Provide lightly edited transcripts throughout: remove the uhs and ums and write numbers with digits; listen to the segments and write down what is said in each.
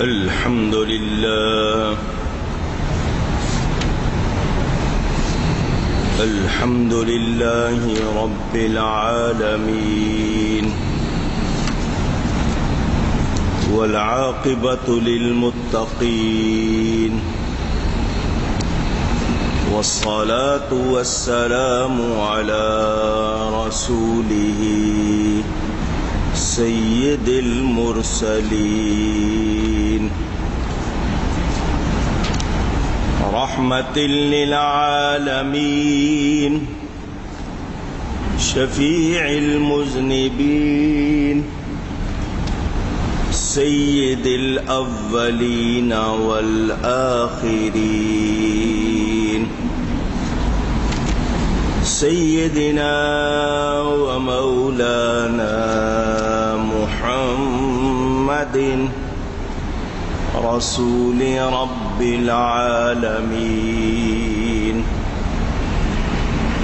الحمد لله الحمد لله رب العالمين والعاقبة للمتقين والصلاة والسلام على رسوله سید المرسلین رحمت للعالمین شفیع المذنبین سید الاولین والآخرین سیدنا ومولانا محمد رسول رب العالمين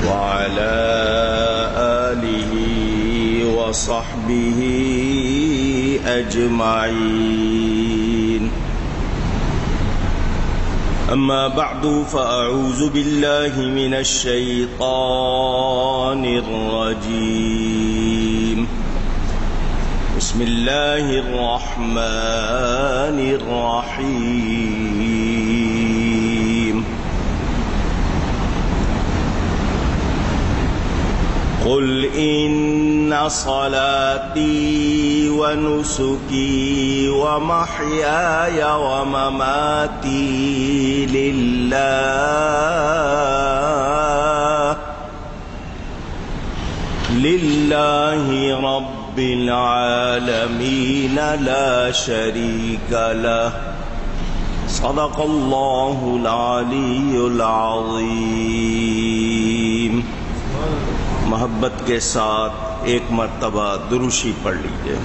وعلى آله وصحبه أجمعين. أما بعد فأعوذ بالله من الشيطان الرجيم. بسم الله الرحمن الرحيم. قل إن صلاتي ونسكي ومحياي ومماتي لله رب العالمين لا شريك له. صدق الله العلي العظيم. محبت کے ساتھ ایک مرتبہ دروشی پڑھ لیجئے.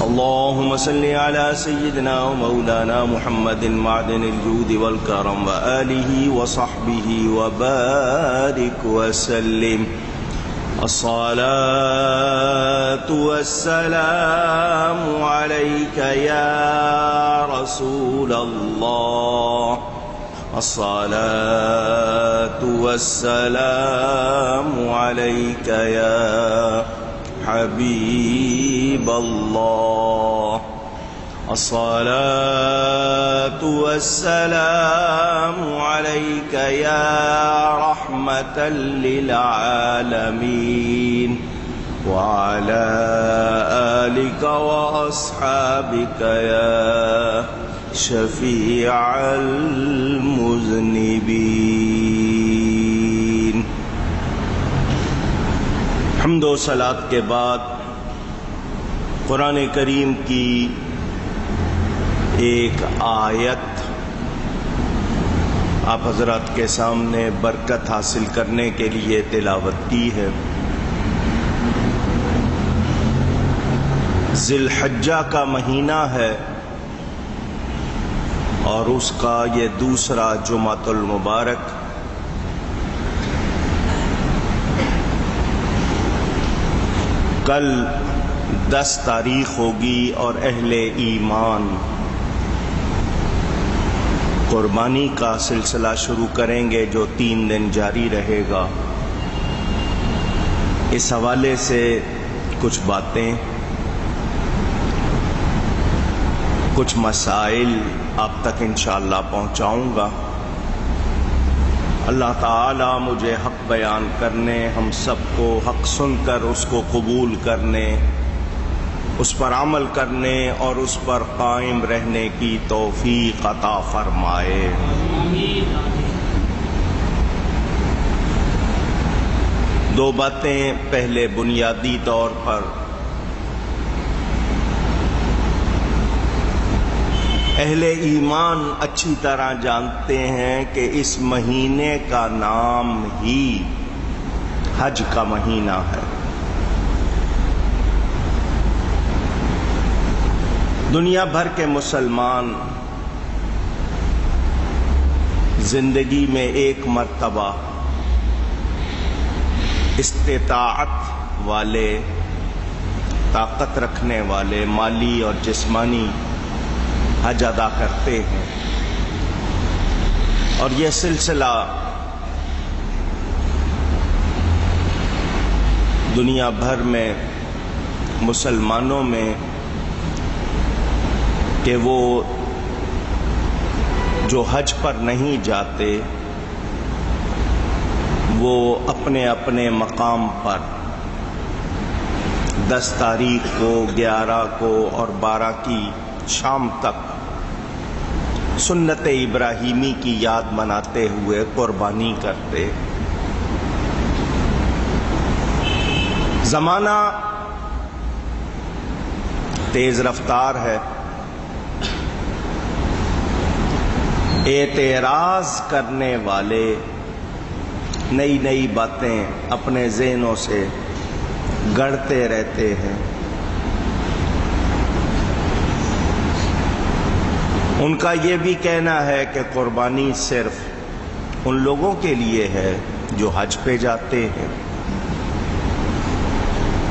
اللهم صل على سيدنا ومولانا محمد معدن الجود والكرم وآله وصحبه وبارك وسلم. الصلاة والسلام عليك يا رسول الله. الصلاة والسلام عليك يا حبيب الله. الصلاة والسلام عليك يا رحمة للعالمين وعلى آلك وأصحابك يا شفیع المذنبین. حمد و صلاۃ کے بعد قرآن کریم کی ایک آیت آپ حضرات کے سامنے برکت حاصل کرنے کے لیے تلاوت کی ہے. ذی الحجہ کا مہینہ ہے اور اس کا یہ دوسرا جمعۃ المبارک. کل 10 تاریخ ہوگی اور اہل ایمان قربانی کا سلسلہ شروع کریں گے جو 3 دن جاری رہے گا. اس حوالے سے کچھ باتیں، کچھ مسائل آپ تک انشاءاللہ پہنچاؤں گا. اللہ تعالی مجھے حق بیان کرنے، ہم سب کو حق سن کر اس کو قبول کرنے، اس پر عمل کرنے اور اس پر قائم رہنے کی توفیق عطا فرمائے. دو باتیں پہلے بنیادی طور پر. اہل ایمان اچھی طرح جانتے ہیں کہ اس مہینے کا نام ہی حج کا مہینہ ہے. دنیا بھر کے مسلمان زندگی میں ایک مرتبہ استطاعت والے، طاقت رکھنے والے، مالی اور جسمانی حج ادا کرتے ہیں، اور یہ سلسلہ دنیا بھر میں مسلمانوں میں کہ وہ جو حج پر نہیں جاتے وہ اپنے اپنے مقام پر 10 تاریخ کو، 11 کو اور 12 کی شام تک سنت ابراہیمی کی یاد مناتے ہوئے قربانی کرتے۔ زمانہ تیز رفتار ہے، اعتراض کرنے والے نئی نئی باتیں اپنے ذہنوں سے گڑھتے رہتے ہیں۔ ان کا یہ بھی کہنا ہے کہ قربانی صرف ان لوگوں کے لیے ہے جو حج پہ جاتے ہیں۔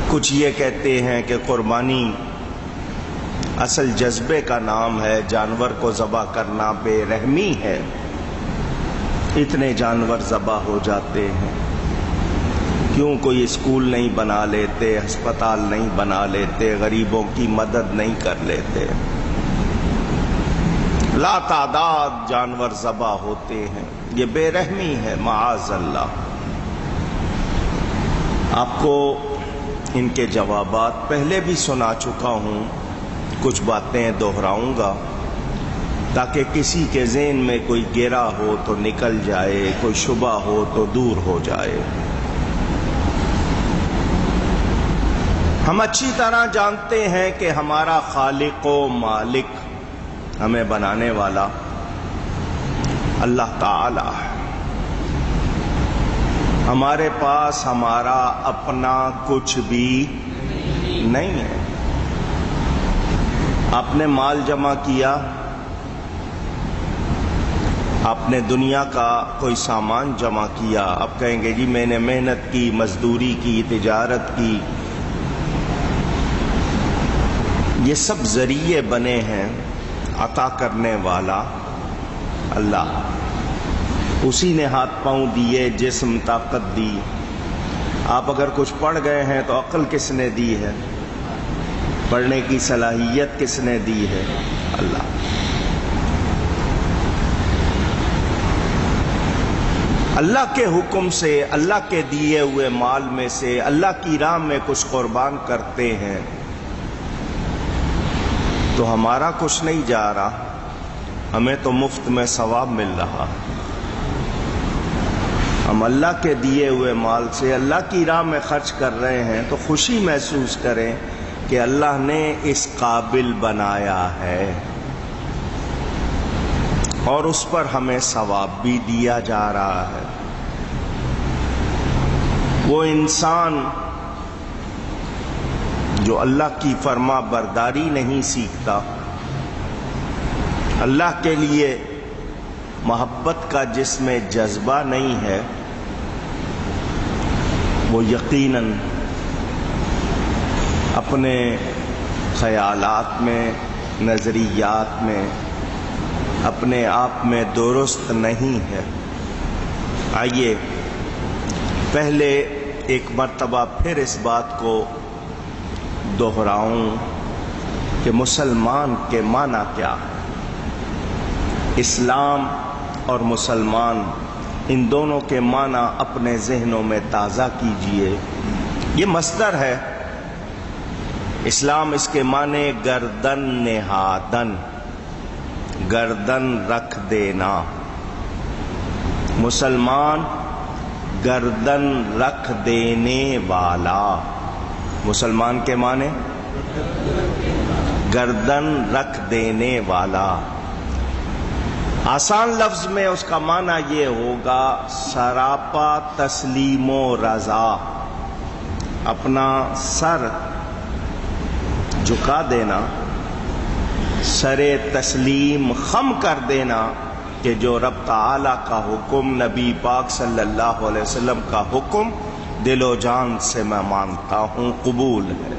کچھ یہ کہتے ہیں کہ قربانی اصل جذبے کا نام ہے، جانور کو ذبح کرنا بے رحمی ہے، اتنے جانور ذبح ہو جاتے ہیں، کیوں کوئی اسکول نہیں بنا لیتے، ہسپتال نہیں بنا لیتے، غریبوں کی مدد نہیں کر لیتے؟ لا تعداد جانور ذبح ہوتے ہیں، یہ بے رحمی ہے، معاذ اللہ۔ آپ کو ان کے جوابات پہلے بھی سنا چکا ہوں، کچھ باتیں دہراؤں گا تاکہ کسی کے ذہن میں کوئی گرا ہو تو نکل جائے، کوئی شبہ ہو تو دور ہو جائے۔ ہم اچھی طرح جانتے ہیں کہ ہمارا خالق و مالک، ہمیں بنانے والا اللہ تعالی ہے۔ ہمارے پاس ہمارا اپنا کچھ بھی نہیں ہے۔ آپ نے مال جمع کیا، آپ نے دنیا کا کوئی سامان جمع کیا، آپ کہیں گے جی میں نے محنت کی، مزدوری کی، تجارت کی، یہ سب ذریعے بنے ہیں، عطا کرنے والا اللہ، اسی نے ہاتھ پاؤں دیے، جسم طاقت دی۔ آپ اگر کچھ پڑھ گئے ہیں تو عقل کس نے دی ہے؟ پڑھنے کی صلاحیت کس نے دی ہے؟ اللہ۔ اللہ کے حکم سے، اللہ کے دیے ہوئے مال میں سے اللہ کی راہ میں کچھ قربان کرتے ہیں تو ہمارا کچھ نہیں جا رہا، ہمیں تو مفت میں ثواب مل رہا۔ ہم اللہ کے دیے ہوئے مال سے اللہ کی راہ میں خرچ کر رہے ہیں تو خوشی محسوس کریں کہ اللہ نے اس قابل بنایا ہے اور اس پر ہمیں ثواب بھی دیا جا رہا ہے۔ وہ انسان جو اللہ کی فرما برداری نہیں سیکھتا، اللہ کے لیے محبت کا جس میں جذبہ نہیں ہے، وہ یقیناً اپنے خیالات میں، نظریات میں، اپنے آپ میں درست نہیں ہے۔ آئیے پہلے ایک مرتبہ پھر اس بات کو دہراؤں کہ مسلمان کے معنی کیا ہے۔ اسلام اور مسلمان، ان دونوں کے معنی اپنے ذہنوں میں تازہ کیجئے۔ یہ مصدر ہے۔ اسلام، اس کے معنی گردن نہادن، گردن رکھ دینا۔ مسلمان گردن رکھ دینے والا۔ مسلمان کے معنی گردن رکھ دینے والا۔ آسان لفظ میں اس کا معنی یہ ہوگا سراپا تسلیم و رضا، اپنا سر جھکا دینا، سر تسلیم خم کر دینا کہ جو رب تعالی کا حکم، نبی پاک صلی اللہ علیہ وسلم کا حکم دل و جان سے میں مانتا ہوں، قبول ہے۔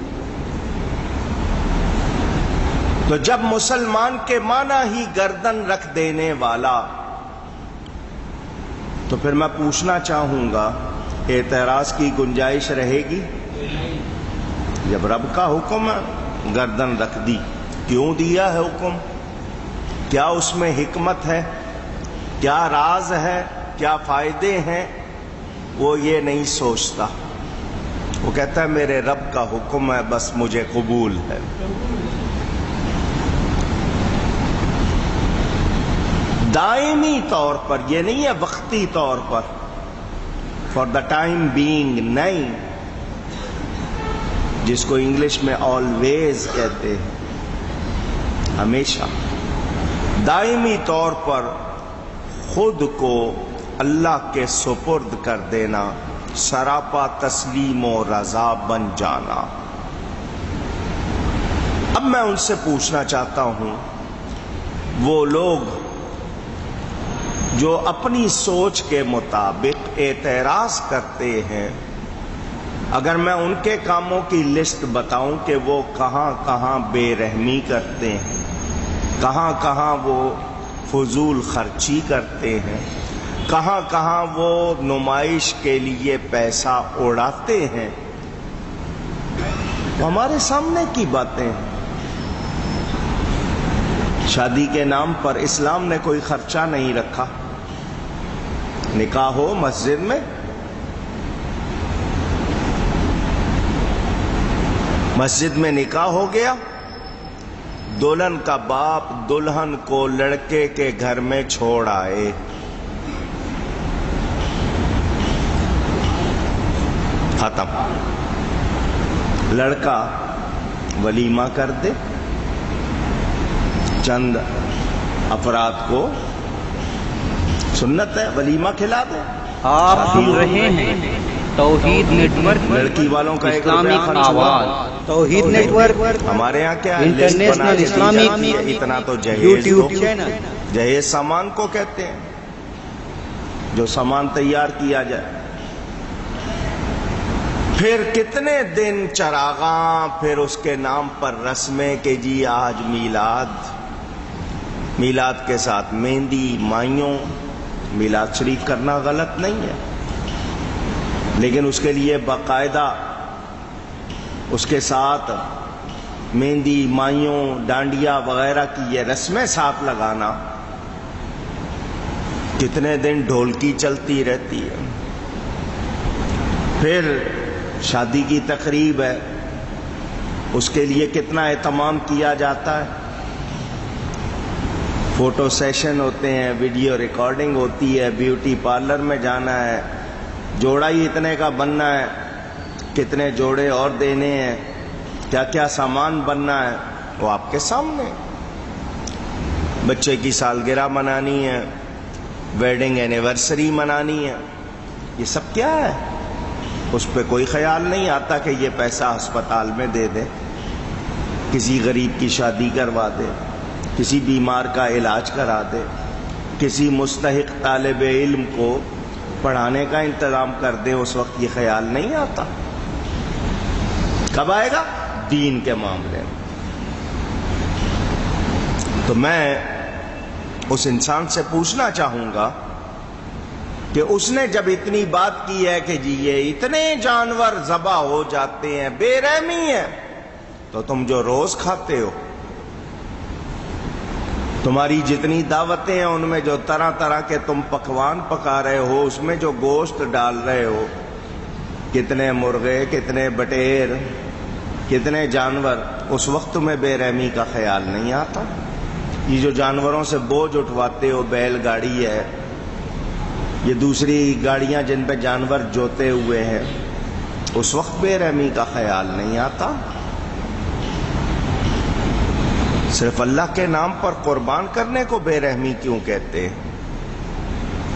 تو جب مسلمان کے معنی ہی گردن رکھ دینے والا، تو پھر میں پوچھنا چاہوں گا اعتراض کی گنجائش رہے گی؟ جب رب کا حکم ہے گردن رکھ دی، کیوں دیا ہے حکم؟ کیا اس میں حکمت ہے؟ کیا راز ہے؟ کیا فائدے ہیں؟ وہ یہ نہیں سوچتا، وہ کہتا ہے میرے رب کا حکم ہے، بس مجھے قبول ہے۔ دائمی طور پر، یہ نہیں ہے وقتی طور پر، فار دا ٹائم بینگ نہیں، جس کو انگلش میں آلویز کہتے ہیں، ہمیشہ دائمی طور پر خود کو اللہ کے سپرد کر دینا، سراپا تسلیم و رضا بن جانا۔ اب میں ان سے پوچھنا چاہتا ہوں، وہ لوگ جو اپنی سوچ کے مطابق اعتراض کرتے ہیں، اگر میں ان کے کاموں کی لسٹ بتاؤں کہ وہ کہاں کہاں بے رحمی کرتے ہیں، کہاں کہاں وہ فضول خرچی کرتے ہیں، کہاں کہاں وہ نمائش کے لیے پیسہ اڑاتے ہیں، وہ ہمارے سامنے کی باتیں ہیں۔ شادی کے نام پر اسلام نے کوئی خرچہ نہیں رکھا، نکاح ہو مسجد میں، مسجد میں نکاح ہو گیا، دلہن کا باپ دلہن کو لڑکے کے گھر میں چھوڑ آئے، ختم۔ لڑکا ولیمہ کر دے، چند افراد کو سنت ہے ولیمہ کھلا دے۔ آپ سن رہے ہیں توحید نیٹ ورک، لڑکی والوں کا ایک اسلامک آواز، توحید نیٹ ورک، ہمارے یہاں کیا ہے، انٹرنیشنل اسلامک اتنا تو یوٹیوب چینل۔ جہیز سامان کو کہتے ہیں، جو سامان تیار کیا جائے، پھر کتنے دن چراغاں، پھر اس کے نام پر رسمیں کہ جی آج میلاد، میلاد کے ساتھ مہندی، مائیوں۔ میلاد شریف کرنا غلط نہیں ہے، لیکن اس کے لیے باقاعدہ اس کے ساتھ مہندی، مائیوں، ڈانڈیا وغیرہ کی یہ رسمیں ساتھ لگانا، کتنے دن ڈھولکی چلتی رہتی ہے۔ پھر شادی کی تقریب ہے، اس کے لیے کتنا اہتمام کیا جاتا ہے، فوٹو سیشن ہوتے ہیں، ویڈیو ریکارڈنگ ہوتی ہے، بیوٹی پارلر میں جانا ہے، جوڑا ہی اتنے کا بننا ہے، کتنے جوڑے اور دینے ہیں، کیا کیا سامان بننا ہے، وہ آپ کے سامنے۔ بچے کی سالگرہ منانی ہے، ویڈنگ اینیورسری منانی ہے، یہ سب کیا ہے؟ اس پہ کوئی خیال نہیں آتا کہ یہ پیسہ ہسپتال میں دے دے، کسی غریب کی شادی کروا دے، کسی بیمار کا علاج کرا دے، کسی مستحق طالب علم کو پڑھانے کا انتظام کر دے، اس وقت یہ خیال نہیں آتا۔ کب آئے گا؟ دین کے معاملے میں۔ تو میں اس انسان سے پوچھنا چاہوں گا کہ اس نے جب اتنی بات کی ہے کہ جی یہ اتنے جانور ذبح ہو جاتے ہیں، بے رحمی ہے، تو تم جو روز کھاتے ہو، تمہاری جتنی دعوتیں ہیں ان میں جو طرح طرح کے تم پکوان پکا رہے ہو، اس میں جو گوشت ڈال رہے ہو، کتنے مرغے، کتنے بٹیر، کتنے جانور، اس وقت تمہیں بے رحمی کا خیال نہیں آتا؟ یہ جو جانوروں سے بوجھ اٹھواتے ہو، بیل گاڑی ہے، یہ دوسری گاڑیاں جن پہ جانور جوتے ہوئے ہیں، اس وقت بے رحمی کا خیال نہیں آتا؟ صرف اللہ کے نام پر قربان کرنے کو بے رحمی کیوں کہتے ہیں؟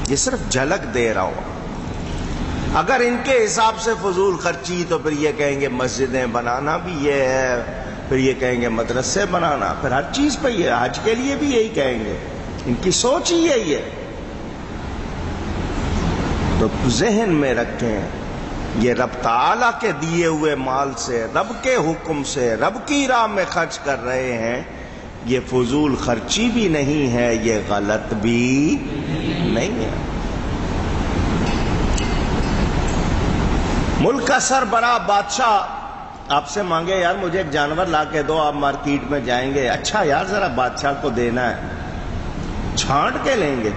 یہ صرف جھلک دے رہا ہوں۔ اگر ان کے حساب سے فضول خرچی، تو پھر یہ کہیں گے مسجدیں بنانا بھی یہ ہے، پھر یہ کہیں گے مدرسے بنانا، پھر ہر چیز پہ یہ، حج کے لیے بھی یہی کہیں گے، ان کی سوچ ہی یہی ہے۔ تو ذہن میں رکھیں، یہ رب تعالیٰ کے دیے ہوئے مال سے، رب کے حکم سے، رب کی راہ میں خرچ کر رہے ہیں، یہ فضول خرچی بھی نہیں ہے، یہ غلط بھی نہیں ہے۔ ملک کا سربراہ بادشاہ آپ سے مانگے یار مجھے ایک جانور لا کے دو، آپ مارکیٹ میں جائیں گے، اچھا یار ذرا بادشاہ کو دینا ہے، چھانٹ کے لیں گے،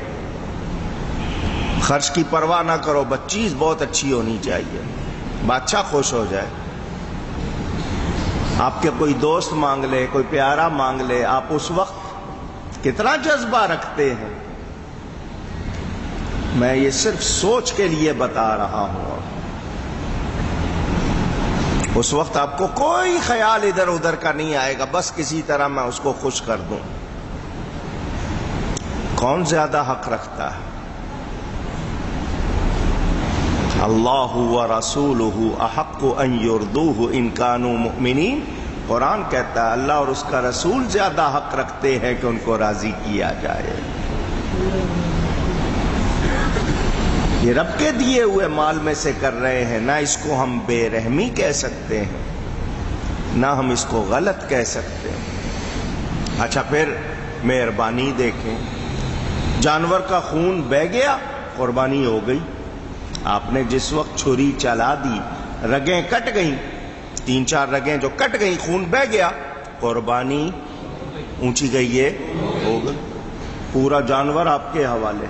خرچ کی پرواہ نہ کرو، بس چیز بہت اچھی ہونی چاہیے، بادشاہ خوش ہو جائے۔ آپ کے کوئی دوست مانگ لے، کوئی پیارا مانگ لے، آپ اس وقت کتنا جذبہ رکھتے ہیں؟ میں یہ صرف سوچ کے لیے بتا رہا ہوں۔ اس وقت آپ کو کوئی خیال ادھر ادھر کا نہیں آئے گا، بس کسی طرح میں اس کو خوش کر دوں۔ کون زیادہ حق رکھتا ہے؟ اللہ ورسولہ احق ان یردوہ ان کانوا مؤمنین۔ قرآن کہتا ہے اللہ اور اس کا رسول زیادہ حق رکھتے ہیں کہ ان کو راضی کیا جائے۔ یہ رب کے دیے ہوئے مال میں سے کر رہے ہیں، نہ اس کو ہم بے رحمی کہہ سکتے ہیں، نہ ہم اس کو غلط کہہ سکتے ہیں۔ اچھا پھر مہربانی دیکھیں، جانور کا خون بہہ گیا، قربانی ہو گئی۔ آپ نے جس وقت چھری چلا دی، رگیں کٹ گئیں، 3-4 رگیں جو کٹ گئیں، خون بہہ گیا، قربانی اونچی گئی ہے، ہو گئی، پورا جانور آپ کے حوالے۔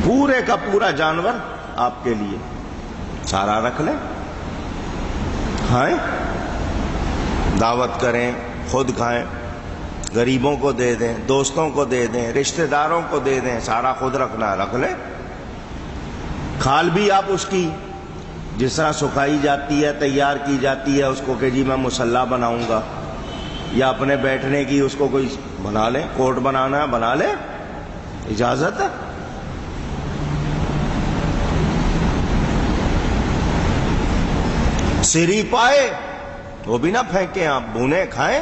پورے کا پورا جانور آپ کے لیے، سارا رکھ لیں، کھائیں، دعوت کریں، خود کھائیں، غریبوں کو دے دیں، دوستوں کو دے دیں، رشتہ داروں کو دے دیں، سارا خود رکھنا رکھ لیں۔ کھال بھی آپ اس کی جس طرح سکھائی جاتی ہے، تیار کی جاتی ہے، اس کو کہ جی میں مصلی بناؤں گا، یا اپنے بیٹھنے کی اس کو کوئی بنا لیں، کوٹ بنانا ہے بنا لیں، اجازت ہے۔ سری پائے وہ بھی نہ پھینکیں، آپ بھونے کھائیں،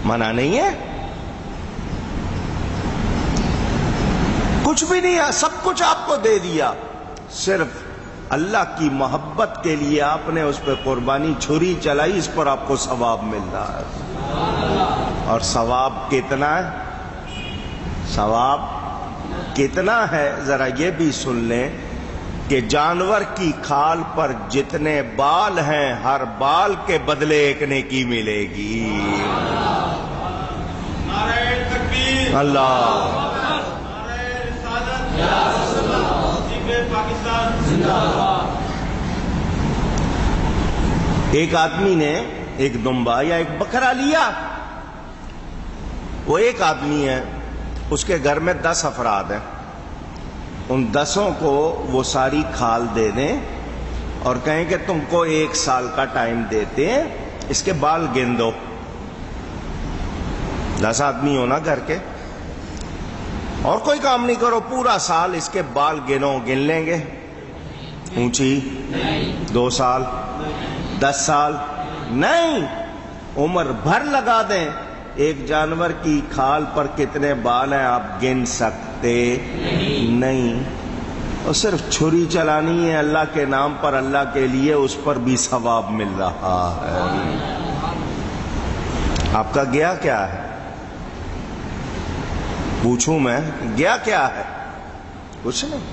منع نہیں ہے، کچھ بھی نہیں ہے، سب کچھ آپ کو دے دیا، صرف اللہ کی محبت کے لیے آپ نے اس پہ قربانی چھری چلائی، اس پر آپ کو ثواب مل رہا ہے۔ اور ثواب کتنا ہے؟ ثواب کتنا ہے ذرا یہ بھی سن لیں کہ جانور کی کھال پر جتنے بال ہیں، ہر بال کے بدلے ایک نیکی ملے گی۔ اللہ ایک آدمی نے ایک دمبا یا ایک بکرا لیا، وہ ایک آدمی ہے، اس کے گھر میں 10 افراد ہیں، ان 10 کو وہ ساری کھال دے دیں اور کہیں کہ تم کو 1 سال کا ٹائم دیتے ہیں، اس کے بال گن دو۔ 10 آدمی ہو نا گھر کے، اور کوئی کام نہیں کرو، پورا سال اس کے بال گنو، گن لیں گے؟ اونچی 2 سال 10 سال نہیں، عمر بھر لگا دیں، ایک جانور کی کھال پر کتنے بال ہیں آپ گن سکتے نہیں، اور صرف چھری چلانی ہے اللہ کے نام پر، اللہ کے لیے، اس پر بھی ثواب مل رہا ہے۔ آپ کا گیا کیا ہے؟ پوچھوں میں، گیا کیا ہے؟ کچھ نہیں۔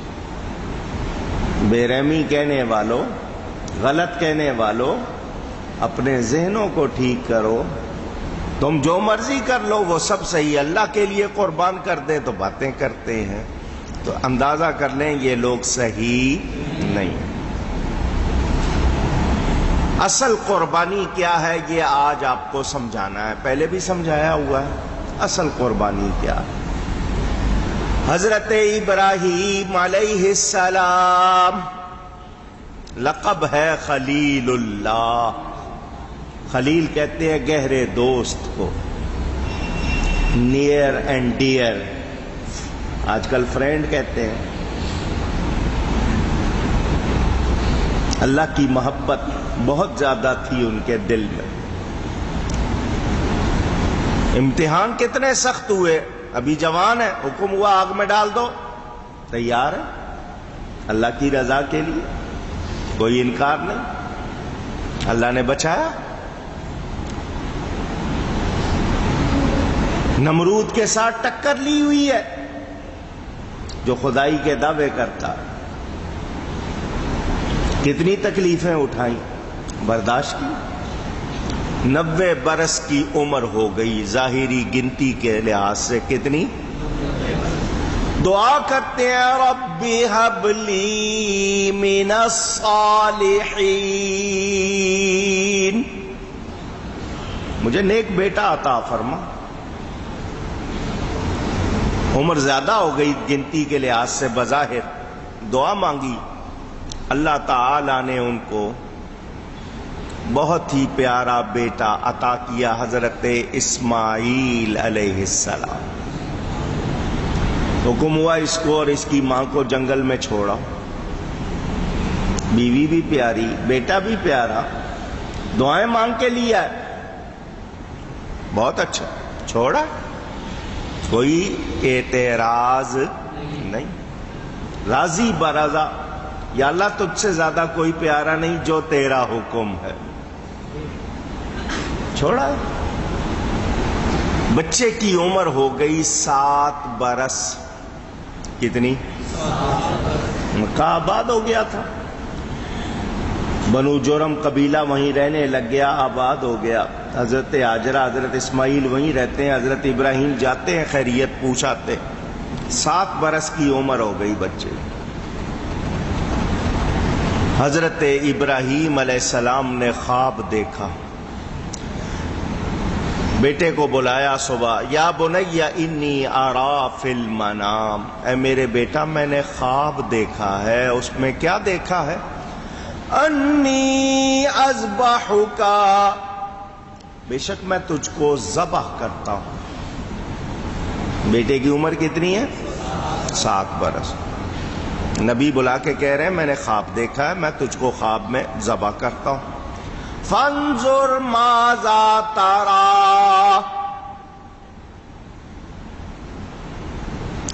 بے رحمی کہنے والوں، غلط کہنے والوں، اپنے ذہنوں کو ٹھیک کرو، تم جو مرضی کر لو وہ سب صحیح، اللہ کے لیے قربان کر دیں تو باتیں کرتے ہیں، تو اندازہ کر لیں یہ لوگ صحیح نہیں۔ اصل قربانی کیا ہے یہ آج آپ کو سمجھانا ہے، پہلے بھی سمجھایا ہوا ہے۔ اصل قربانی کیا ہے؟ حضرت ابراہیم علیہ السلام لقب ہے خلیل اللہ، خلیل کہتے ہیں گہرے دوست کو، نیئر اینڈ ڈیئر، آج کل فرینڈ کہتے ہیں۔ اللہ کی محبت بہت زیادہ تھی ان کے دل میں۔ امتحان کتنے سخت ہوئے، ابھی جوان ہے، حکم ہوا آگ میں ڈال دو، تیار ہے اللہ کی رضا کے لیے، کوئی انکار نہیں۔ اللہ نے بچایا. نمرود کے ساتھ ٹکر لی ہوئی ہے جو خدائی کے دعوے کرتا. کتنی تکلیفیں اٹھائیں، برداشت کی. 90 برس کی عمر ہو گئی ظاہری گنتی کے لحاظ سے. کتنی؟ دعا کرتے ہیں ربی ہب لی من الصالحین، مجھے نیک بیٹا عطا فرما. عمر زیادہ ہو گئی گنتی کے لحاظ سے بظاہر، دعا مانگی. اللہ تعالی نے ان کو بہت ہی پیارا بیٹا عطا کیا، حضرت اسماعیل علیہ السلام. حکم ہوا اس کو اور اس کی ماں کو جنگل میں چھوڑا. بیوی بھی پیاری، بیٹا بھی پیارا، دعائیں مانگ کے لیا ہے. بہت اچھا، چھوڑا، کوئی اعتراض نہیں. راضی برضا، یا اللہ تجھ سے زیادہ کوئی پیارا نہیں جو تیرا حکم ہے. چھوڑا. بچے کی عمر ہو گئی 7 برس. کتنی؟ مکہ آباد ہو گیا تھا. بنو جرم قبیلہ وہیں رہنے لگ گیا، آباد ہو گیا. حضرت ہاجرہ، حضرت اسماعیل وہیں رہتے ہیں. حضرت ابراہیم جاتے ہیں خیریت پوچھاتے. 7 برس کی عمر ہو گئی بچے. حضرت ابراہیم علیہ السلام نے خواب دیکھا. بیٹے کو بلایا صبح، یا بنی انی ارا فی المنام، اے میرے بیٹا میں نے خواب دیکھا ہے. اس میں کیا دیکھا ہے؟ انی اذبحک، بے شک میں تجھ کو ذبح کرتا ہوں. بیٹے کی عمر کتنی ہے؟ 7 برس. نبی بلا کے کہہ رہے ہیں میں نے خواب دیکھا ہے، میں تجھ کو خواب میں ذبح کرتا ہوں. فانظر ماذا ترى،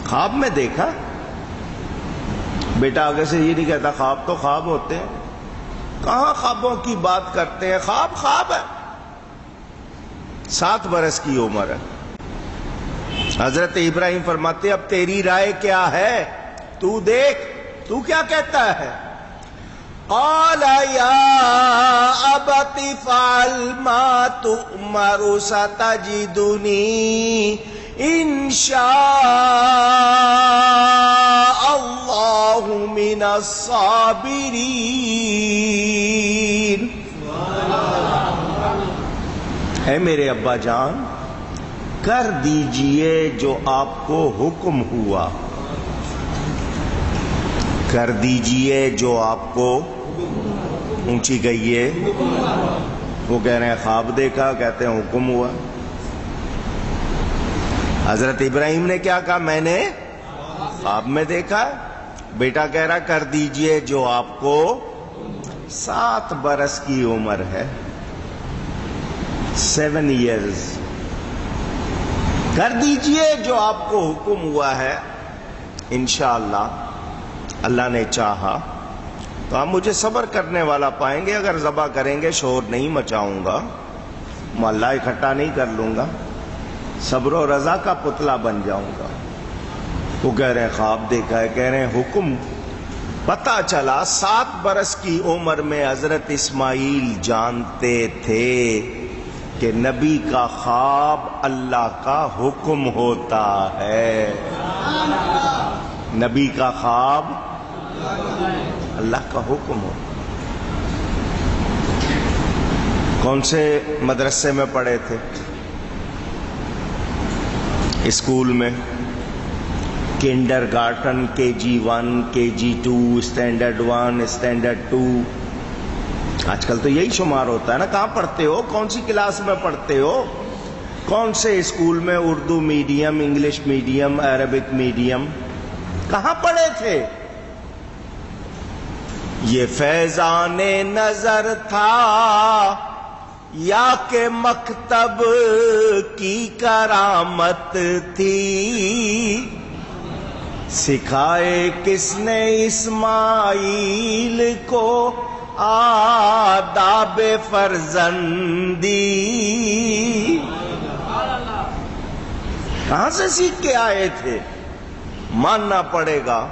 خواب میں دیکھا. بیٹا آگے سے یہ نہیں کہتا خواب تو خواب ہوتے ہیں، کہاں خوابوں کی بات کرتے ہیں، خواب خواب ہے. 7 برس کی عمر ہے. حضرت ابراہیم فرماتے اب تیری رائے کیا ہے، تو دیکھ تو کیا کہتا ہے. قال یا ابت فعل ما تؤمر ستجدنی انشاء اللہ من الصابرین. اے میرے ابا جان، کر دیجئے جو آپ کو حکم ہوا، کر دیجئے جو آپ کو. اونچی گئی ہے. وہ کہہ رہے ہیں خواب دیکھا، کہتے ہیں حکم ہوا. حضرت ابراہیم نے کیا کہا؟ میں نے خواب میں دیکھا. بیٹا کہہ رہا کر دیجئے جو آپ کو. 7 برس کی عمر ہے، 7 ایئرز. کر دیجئے جو آپ کو حکم ہوا ہے، انشاءاللہ اللہ نے چاہا تو آپ مجھے صبر کرنے والا پائیں گے. اگر ذبح کریں گے شور نہیں مچاؤں گا، محلہ اکٹھا نہیں کر لوں گا، صبر و رضا کا پتلا بن جاؤں گا. وہ کہہ رہے ہیں خواب دیکھا ہے، کہہ رہے ہیں حکم. پتہ چلا 7 برس کی عمر میں حضرت اسماعیل جانتے تھے کہ نبی کا خواب اللہ کا حکم ہوتا ہے. نبی کا خواب اللہ کا حکم ہو. کون سے مدرسے میں پڑھے تھے؟ اسکول میں kinder گارٹن، KG1 KG2 standard 1 standard 2. آج کل تو یہی شمار ہوتا ہے نا. کہاں پڑھتے ہو؟ کون سی کلاس میں پڑھتے ہو؟ کون سے اسکول میں؟ Urdu medium, English medium, Arabic medium? کہاں پڑھے تھے؟ یہ فیضان نظر تھا یا کہ مکتب کی کرامت تھی؟ سکھائے کس نے اسماعیل کو آداب فرزندی کہاں سے سیکھ کے آئے تھے؟ ماننا پڑے گا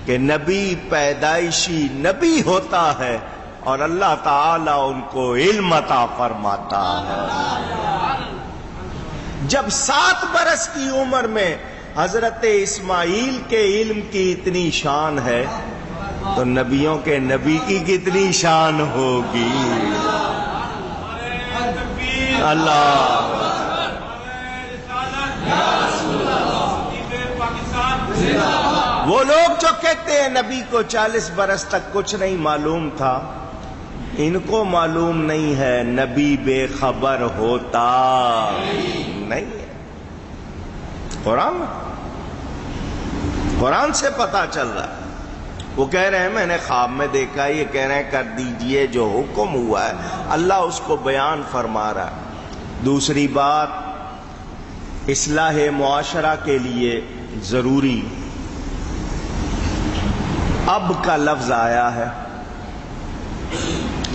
کہ نبی پیدائشی نبی ہوتا ہے اور اللہ تعالی ان کو علم عطا فرماتا ہے۔ جب 7 برس کی عمر میں حضرت اسماعیل کے علم کی اتنی شان ہے تو نبیوں کے نبی کی کتنی شان ہوگی؟ اللہ وہ لوگ جو کہتے ہیں نبی کو 40 برس تک کچھ نہیں معلوم تھا، ان کو معلوم نہیں ہے نبی بے خبر ہوتا نہیں ہے۔ قرآن سے پتا چل رہا ہے۔ وہ کہہ رہے ہیں میں نے خواب میں دیکھا، یہ کہہ رہے ہیں کر دیجئے جو حکم ہوا ہے، اللہ اس کو بیان فرما رہا ہے۔ دوسری بات، اصلاح معاشرہ کے لیے ضروری اب کا لفظ آیا ہے۔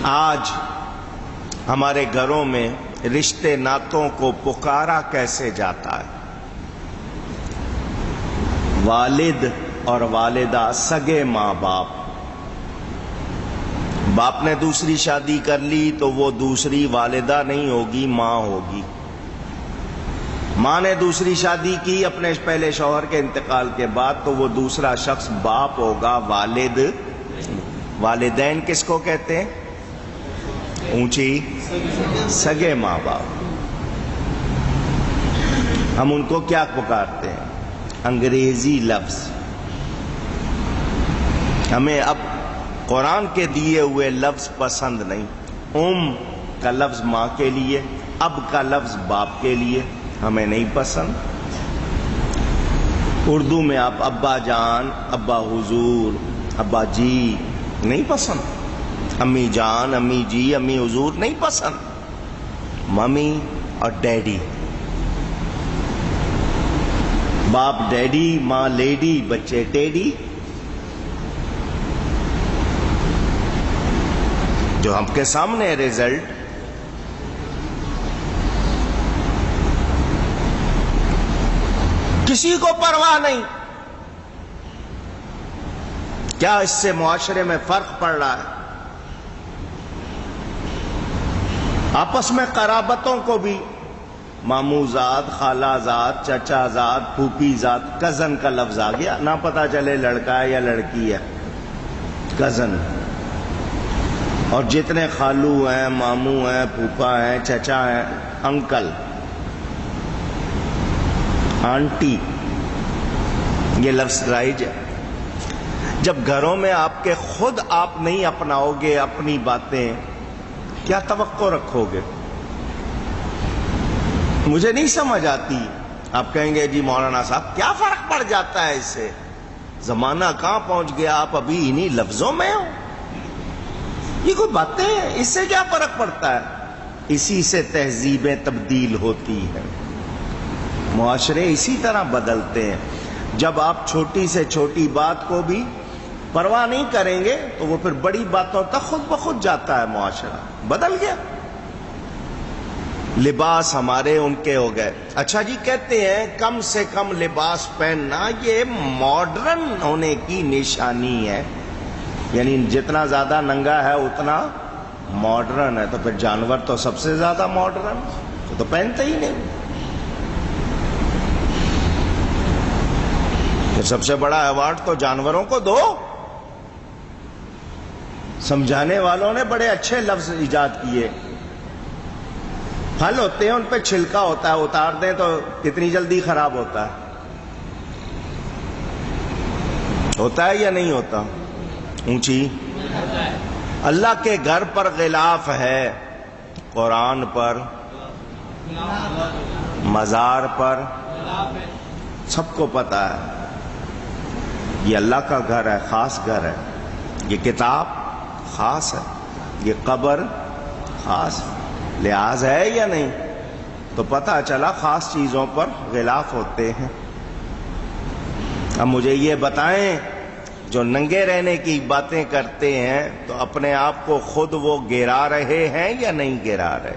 آج ہمارے گھروں میں رشتے ناتوں کو پکارا کیسے جاتا ہے؟ والد اور والدہ سگے ماں باپ، باپ نے دوسری شادی کر لی تو وہ دوسری والدہ نہیں ہوگی، ماں ہوگی۔ ماں نے دوسری شادی کی اپنے پہلے شوہر کے انتقال کے بعد تو وہ دوسرا شخص باپ ہوگا، والد۔ والدین کس کو کہتے ہیں؟ اونچی سگے ماں باپ۔ ہم ان کو کیا پکارتے ہیں؟ انگریزی لفظ۔ ہمیں اب قرآن کے دیے ہوئے لفظ پسند نہیں۔ کا لفظ ماں کے لیے، اب کا لفظ باپ کے لیے ہمیں نہیں پسند۔ اردو میں آپ ابا جان، ابا حضور، ابا جی نہیں پسند۔ امی جان، امی جی، امی حضور نہیں پسند۔ ممی اور ڈیڈی، باپ ڈیڈی، ماں لیڈی، بچے ٹیڈی۔ جو ہم کے سامنے رزلٹ، کسی کو پرواہ نہیں۔ کیا اس سے معاشرے میں فرق پڑ رہا ہے؟ آپس میں قرابتوں کو بھی ماموں زاد، خالہ زاد، چچا زاد، پھوپھی زاد، کزن کا لفظ آ گیا، نہ پتا چلے لڑکا ہے یا لڑکی ہے، کزن۔ اور جتنے خالو ہیں، ماموں ہیں، پھوپھا ہیں، چچا ہیں، انکل، آنٹی، یہ لفظ رائج ہے۔ جب گھروں میں آپ کے خود آپ نہیں اپناؤ گے اپنی باتیں، کیا توقع رکھو گے؟ مجھے نہیں سمجھ آتی۔ آپ کہیں گے جی مولانا صاحب کیا فرق پڑ جاتا ہے اس سے؟ زمانہ کہاں پہنچ گیا، آپ ابھی انہی لفظوں میں ہو۔ یہ کوئی باتیں ہیں، اس سے کیا فرق پڑتا ہے؟ اسی سے تہذیبیں تبدیل ہوتی ہیں، معاشرے اسی طرح بدلتے ہیں۔ جب آپ چھوٹی سے چھوٹی بات کو بھی پرواہ نہیں کریں گے تو وہ پھر بڑی باتوں تک خود بخود جاتا ہے، معاشرہ بدل گیا۔ لباس ہمارے ان کے ہو گئے۔ اچھا جی، کہتے ہیں کم سے کم لباس پہننا یہ ماڈرن ہونے کی نشانی ہے، یعنی جتنا زیادہ ننگا ہے اتنا ماڈرن ہے۔ تو پھر جانور تو سب سے زیادہ ماڈرن، تو پہنتے ہی نہیں۔ پھر سب سے بڑا ایوارڈ تو جانوروں کو دو۔ سمجھانے والوں نے بڑے اچھے لفظ ایجاد کیے۔ پھل ہوتے ہیں ان پہ چھلکا ہوتا ہے، اتار دیں تو کتنی جلدی خراب ہوتا ہے؟ ہوتا ہے یا نہیں ہوتا؟ اونچی اللہ کے گھر پر غلاف ہے، قرآن پر، مزار پر، سب کو پتا ہے یہ اللہ کا گھر ہے، خاص گھر ہے۔ یہ کتاب خاص ہے، یہ قبر خاص ہے، لحاظ ہے یا نہیں؟ تو پتہ چلا خاص چیزوں پر غلاف ہوتے ہیں۔ اب مجھے یہ بتائیں جو ننگے رہنے کی باتیں کرتے ہیں تو اپنے آپ کو خود وہ گرا رہے ہیں یا نہیں گرا رہے؟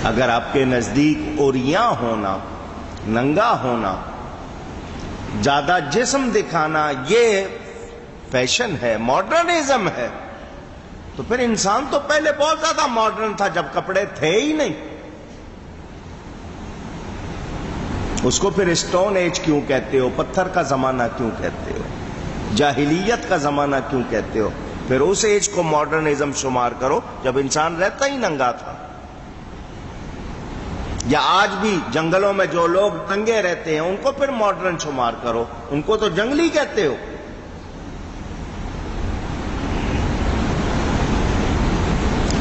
اگر آپ کے نزدیک اوریاں ہونا، ننگا ہونا، زیادہ جسم دکھانا یہ فیشن ہے، ماڈرنزم ہے، تو پھر انسان تو پہلے بہت زیادہ ماڈرن تھا جب کپڑے تھے ہی نہیں۔ اس کو پھر اسٹون ایج کیوں کہتے ہو؟ پتھر کا زمانہ کیوں کہتے ہو؟ جاہلیت کا زمانہ کیوں کہتے ہو؟ پھر اس ایج کو ماڈرنزم شمار کرو جب انسان رہتا ہی ننگا تھا۔ یا آج بھی جنگلوں میں جو لوگ ننگے رہتے ہیں ان کو پھر ماڈرن شمار کرو، ان کو تو جنگلی کہتے ہو۔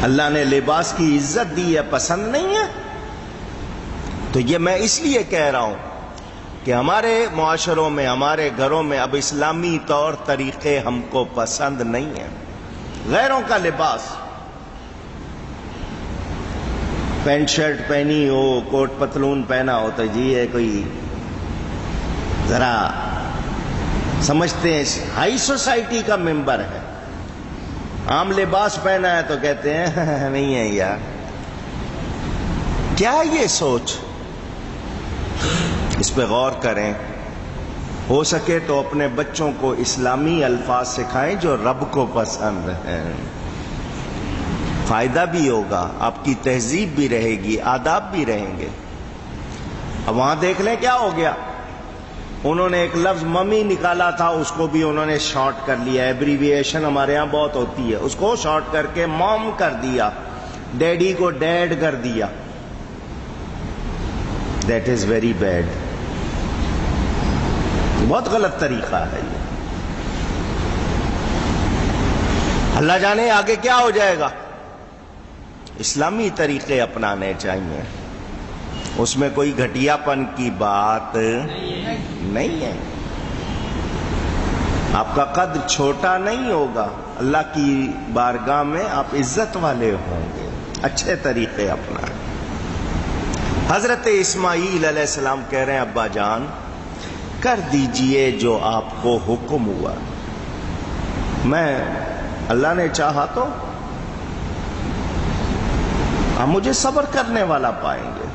اللہ نے لباس کی عزت دی ہے، پسند نہیں ہے؟ تو یہ میں اس لیے کہہ رہا ہوں کہ ہمارے معاشروں میں، ہمارے گھروں میں اب اسلامی طور طریقے ہم کو پسند نہیں ہیں۔ غیروں کا لباس، پینٹ شرٹ پہنی ہو، کوٹ پتلون پہنا ہو تو جی یہ کوئی ذرا سمجھتے ہیں ہائی سوسائٹی کا ممبر ہے۔ عام لباس پہنا ہے تو کہتے ہیں نہیں ہے یار۔ کیا یہ سوچ؟ اس پہ غور کریں۔ ہو سکے تو اپنے بچوں کو اسلامی الفاظ سکھائیں جو رب کو پسند ہیں، فائدہ بھی ہوگا، آپ کی تہذیب بھی رہے گی، آداب بھی رہیں گے۔ اب وہاں دیکھ لیں کیا ہو گیا، انہوں نے ایک لفظ ممی نکالا تھا، اس کو بھی انہوں نے شارٹ کر لیا۔ ایبریویشن ہمارے ہاں بہت ہوتی ہے، اس کو شارٹ کر کے موم کر دیا، ڈیڈی کو ڈیڈ کر دیا۔ دیٹ از ویری بیڈ، بہت غلط طریقہ ہے یہ۔ اللہ جانے آگے کیا ہو جائے گا۔ اسلامی طریقے اپنانے چاہیے، اس میں کوئی گھٹیا پن کی بات نہیں ہے۔ آپ کا قد چھوٹا نہیں ہوگا، اللہ کی بارگاہ میں آپ عزت والے ہوں گے۔ اچھے طریقے اپنائیں۔ حضرت اسماعیل علیہ السلام کہہ رہے ہیں ابا جان کر دیجئے جو آپ کو حکم ہوا، میں اللہ نے چاہا تو آپ مجھے صبر کرنے والا پائیں گے۔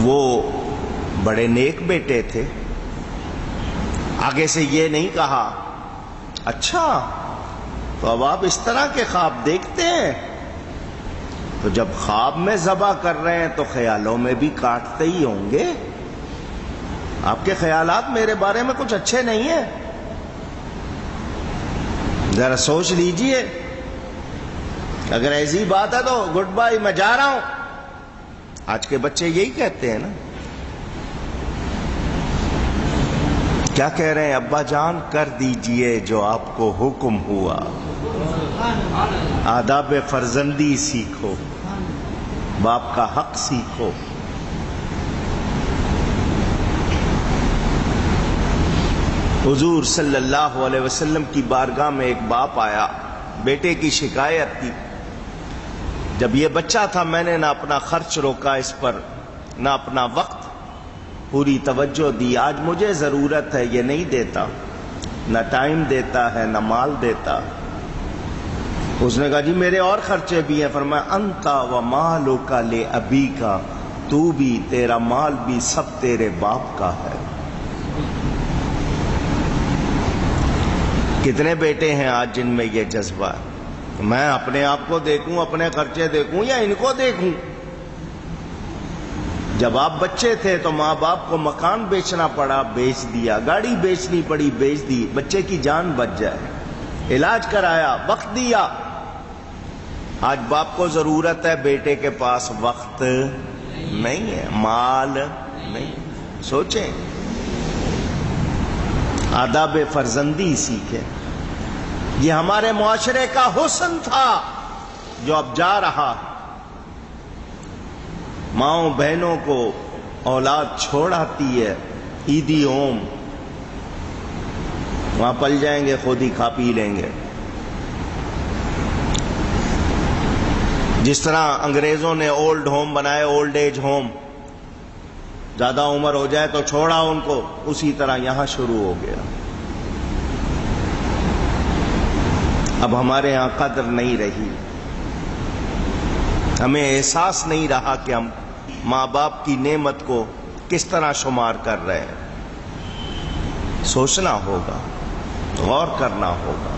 وہ بڑے نیک بیٹے تھے، آگے سے یہ نہیں کہا اچھا تو اب آپ اس طرح کے خواب دیکھتے ہیں، تو جب خواب میں ذبح کر رہے ہیں تو خیالوں میں بھی کاٹتے ہی ہوں گے۔ آپ کے خیالات میرے بارے میں کچھ اچھے نہیں ہیں، ذرا سوچ لیجئے۔ اگر ایسی بات ہے تو گڈ بائی، میں جا رہا ہوں۔ آج کے بچے یہی کہتے ہیں نا۔ کیا کہہ رہے ہیں ابا جان کر دیجئے جو آپ کو حکم ہوا، آداب فرزندی سیکھو، باپ کا حق سیکھو۔ حضور صلی اللہ علیہ وسلم کی بارگاہ میں ایک باپ آیا، بیٹے کی شکایت کی، جب یہ بچہ تھا میں نے نہ اپنا خرچ روکا اس پر، نہ اپنا وقت، پوری توجہ دی۔ آج مجھے ضرورت ہے، یہ نہیں دیتا، نہ ٹائم دیتا ہے نہ مال دیتا۔ اس نے کہا جی میرے اور خرچے بھی ہیں۔ فرمایا انتا و مالک لابیک، تو بھی، تیرا مال بھی، سب تیرے باپ کا ہے۔ کتنے بیٹے ہیں آج جن میں یہ جذبہ ہے؟ میں اپنے آپ کو دیکھوں، اپنے خرچے دیکھوں یا ان کو دیکھوں؟ جب آپ بچے تھے تو ماں باپ کو مکان بیچنا پڑا، بیچ دیا، گاڑی بیچنی پڑی، بیچ دی، بچے کی جان بچ جائے، علاج کرایا، وقت دیا۔ آج باپ کو ضرورت ہے، بیٹے کے پاس وقت نہیں ہے، مال نہیں۔ سوچیں، آداب فرزندی سیکھیں۔ یہ ہمارے معاشرے کا حسن تھا جو اب جا رہا۔ ماؤں بہنوں کو اولاد چھوڑ آتی ہے عیدی ہوم، وہاں پل جائیں گے، خود ہی کھا پی لیں گے۔ جس طرح انگریزوں نے اولڈ ہوم بنائے، اولڈ ایج ہوم، زیادہ عمر ہو جائے تو چھوڑا ان کو، اسی طرح یہاں شروع ہو گیا۔ اب ہمارے ہاں قدر نہیں رہی، ہمیں احساس نہیں رہا کہ ہم ماں باپ کی نعمت کو کس طرح شمار کر رہے ہیں۔ سوچنا ہوگا، غور کرنا ہوگا۔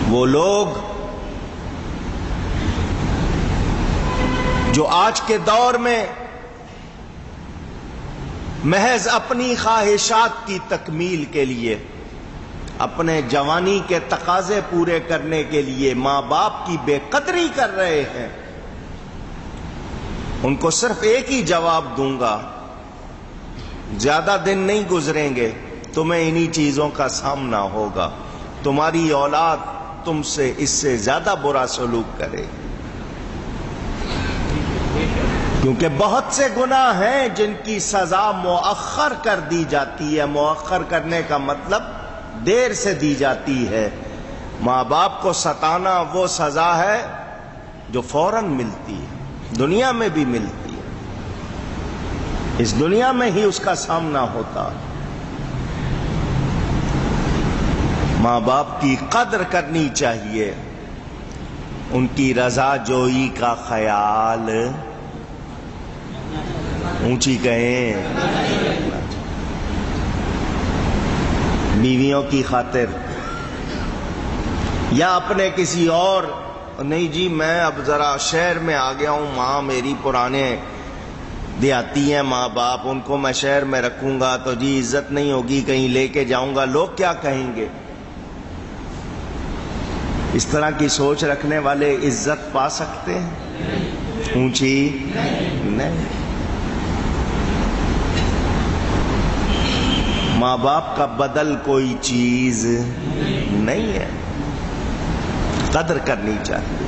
وہ لوگ جو آج کے دور میں محض اپنی خواہشات کی تکمیل کے لیے، اپنے جوانی کے تقاضے پورے کرنے کے لیے ماں باپ کی بے قدری کر رہے ہیں، ان کو صرف ایک ہی جواب دوں گا، زیادہ دن نہیں گزریں گے تمہیں انہی چیزوں کا سامنا ہوگا، تمہاری اولاد تم سے اس سے زیادہ برا سلوک کرے، کیونکہ بہت سے گناہ ہیں جن کی سزا مؤخر کر دی جاتی ہے۔ مؤخر کرنے کا مطلب دیر سے دی جاتی ہے۔ ماں باپ کو ستانا وہ سزا ہے جو فوراً ملتی ہے، دنیا میں بھی ملتی ہے، اس دنیا میں ہی اس کا سامنا ہوتا ہے۔ ماں باپ کی قدر کرنی چاہیے، ان کی رضا جوئی کا خیال اونچی کہیں، بیویوں کی خاطر یا اپنے کسی اور، نہیں جی میں اب ذرا شہر میں آ گیا ہوں، ماں میری پرانے دیہاتی ہیں ماں باپ، ان کو میں شہر میں رکھوں گا تو جی عزت نہیں ہوگی، کہیں لے کے جاؤں گا لوگ کیا کہیں گے۔ اس طرح کی سوچ رکھنے والے عزت پا سکتے ہیں؟ اونچی نہیں۔ ماں باپ کا بدل کوئی چیز نہیں ہے، قدر کرنی چاہیے۔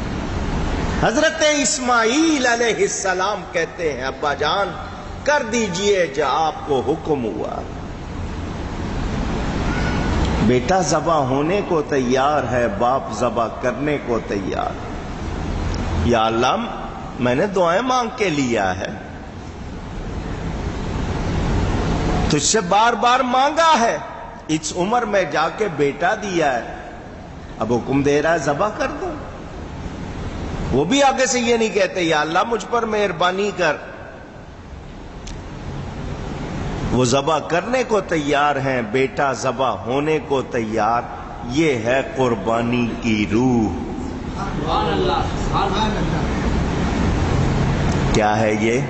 حضرت اسماعیل علیہ السلام کہتے ہیں ابا جان کر دیجئے جو آپ کو حکم ہوا۔ بیٹا ذبح ہونے کو تیار ہے، باپ ذبح کرنے کو تیار۔ یا اللہ میں نے دعائیں مانگ کے لیا ہے، تجھ سے بار بار مانگا ہے، اس عمر میں جا کے بیٹا دیا ہے، اب حکم دے رہا ہے ذبح کر دوں۔ وہ بھی آگے سے یہ نہیں کہتے یا اللہ مجھ پر مہربانی کر، وہ ذبح کرنے کو تیار ہیں، بیٹا ذبح ہونے کو تیار۔ یہ ہے قربانی کی روح۔ کیا ہے یہ؟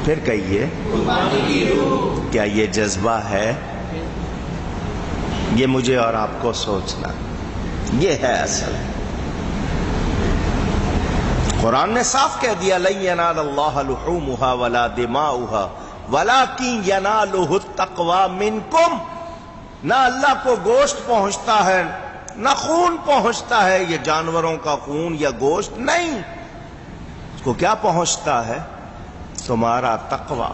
پھر کہیے کیا یہ جذبہ ہے؟ یہ مجھے اور آپ کو سوچنا، یہ ہے اصل۔ قرآن نے صاف کہہ دیا لن ینال اللہ لحومها ولا دماؤها ولکن ینالہ التقوی منکم۔ نہ اللہ کو گوشت پہنچتا ہے نہ خون پہنچتا ہے، یہ جانوروں کا خون یا گوشت نہیں، اس کو کیا پہنچتا ہے؟ تمہارا تقوی۔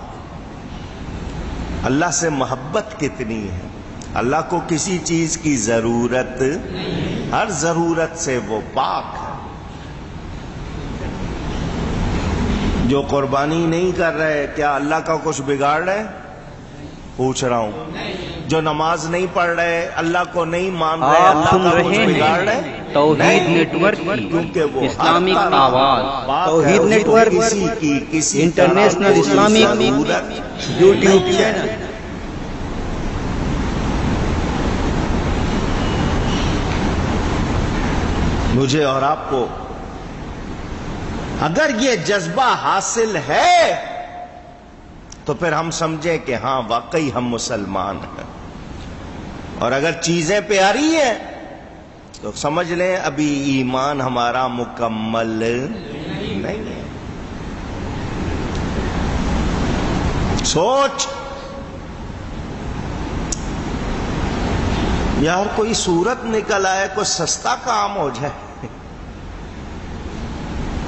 اللہ سے محبت کتنی ہے، اللہ کو کسی چیز کی ضرورت، ہر ضرورت سے وہ پاک ہے۔ جو قربانی نہیں کر رہے کیا اللہ کا کچھ بگاڑ رہے؟ پوچھ رہا ہوں۔ جو نماز نہیں پڑھ رہے، اللہ کو نہیں مان رہے، آپ سن اللہ کا کچھ رہے بگاڑ رہے؟ ہیں توحید نیٹ ورک کیونکہ وہ کی اسلامک آواز، توحید نیٹ ورک کسی انٹرنیشنل اسلامک یوٹیوب چینل۔ مجھے اور آپ کو اگر یہ جذبہ حاصل ہے تو پھر ہم سمجھیں کہ ہاں واقعی ہم مسلمان ہیں، اور اگر چیزیں پیاری ہیں تو سمجھ لیں ابھی ایمان ہمارا مکمل نہیں ہے۔ سوچ یار کوئی صورت نکل آئے، کوئی سستا کام ہو جائے،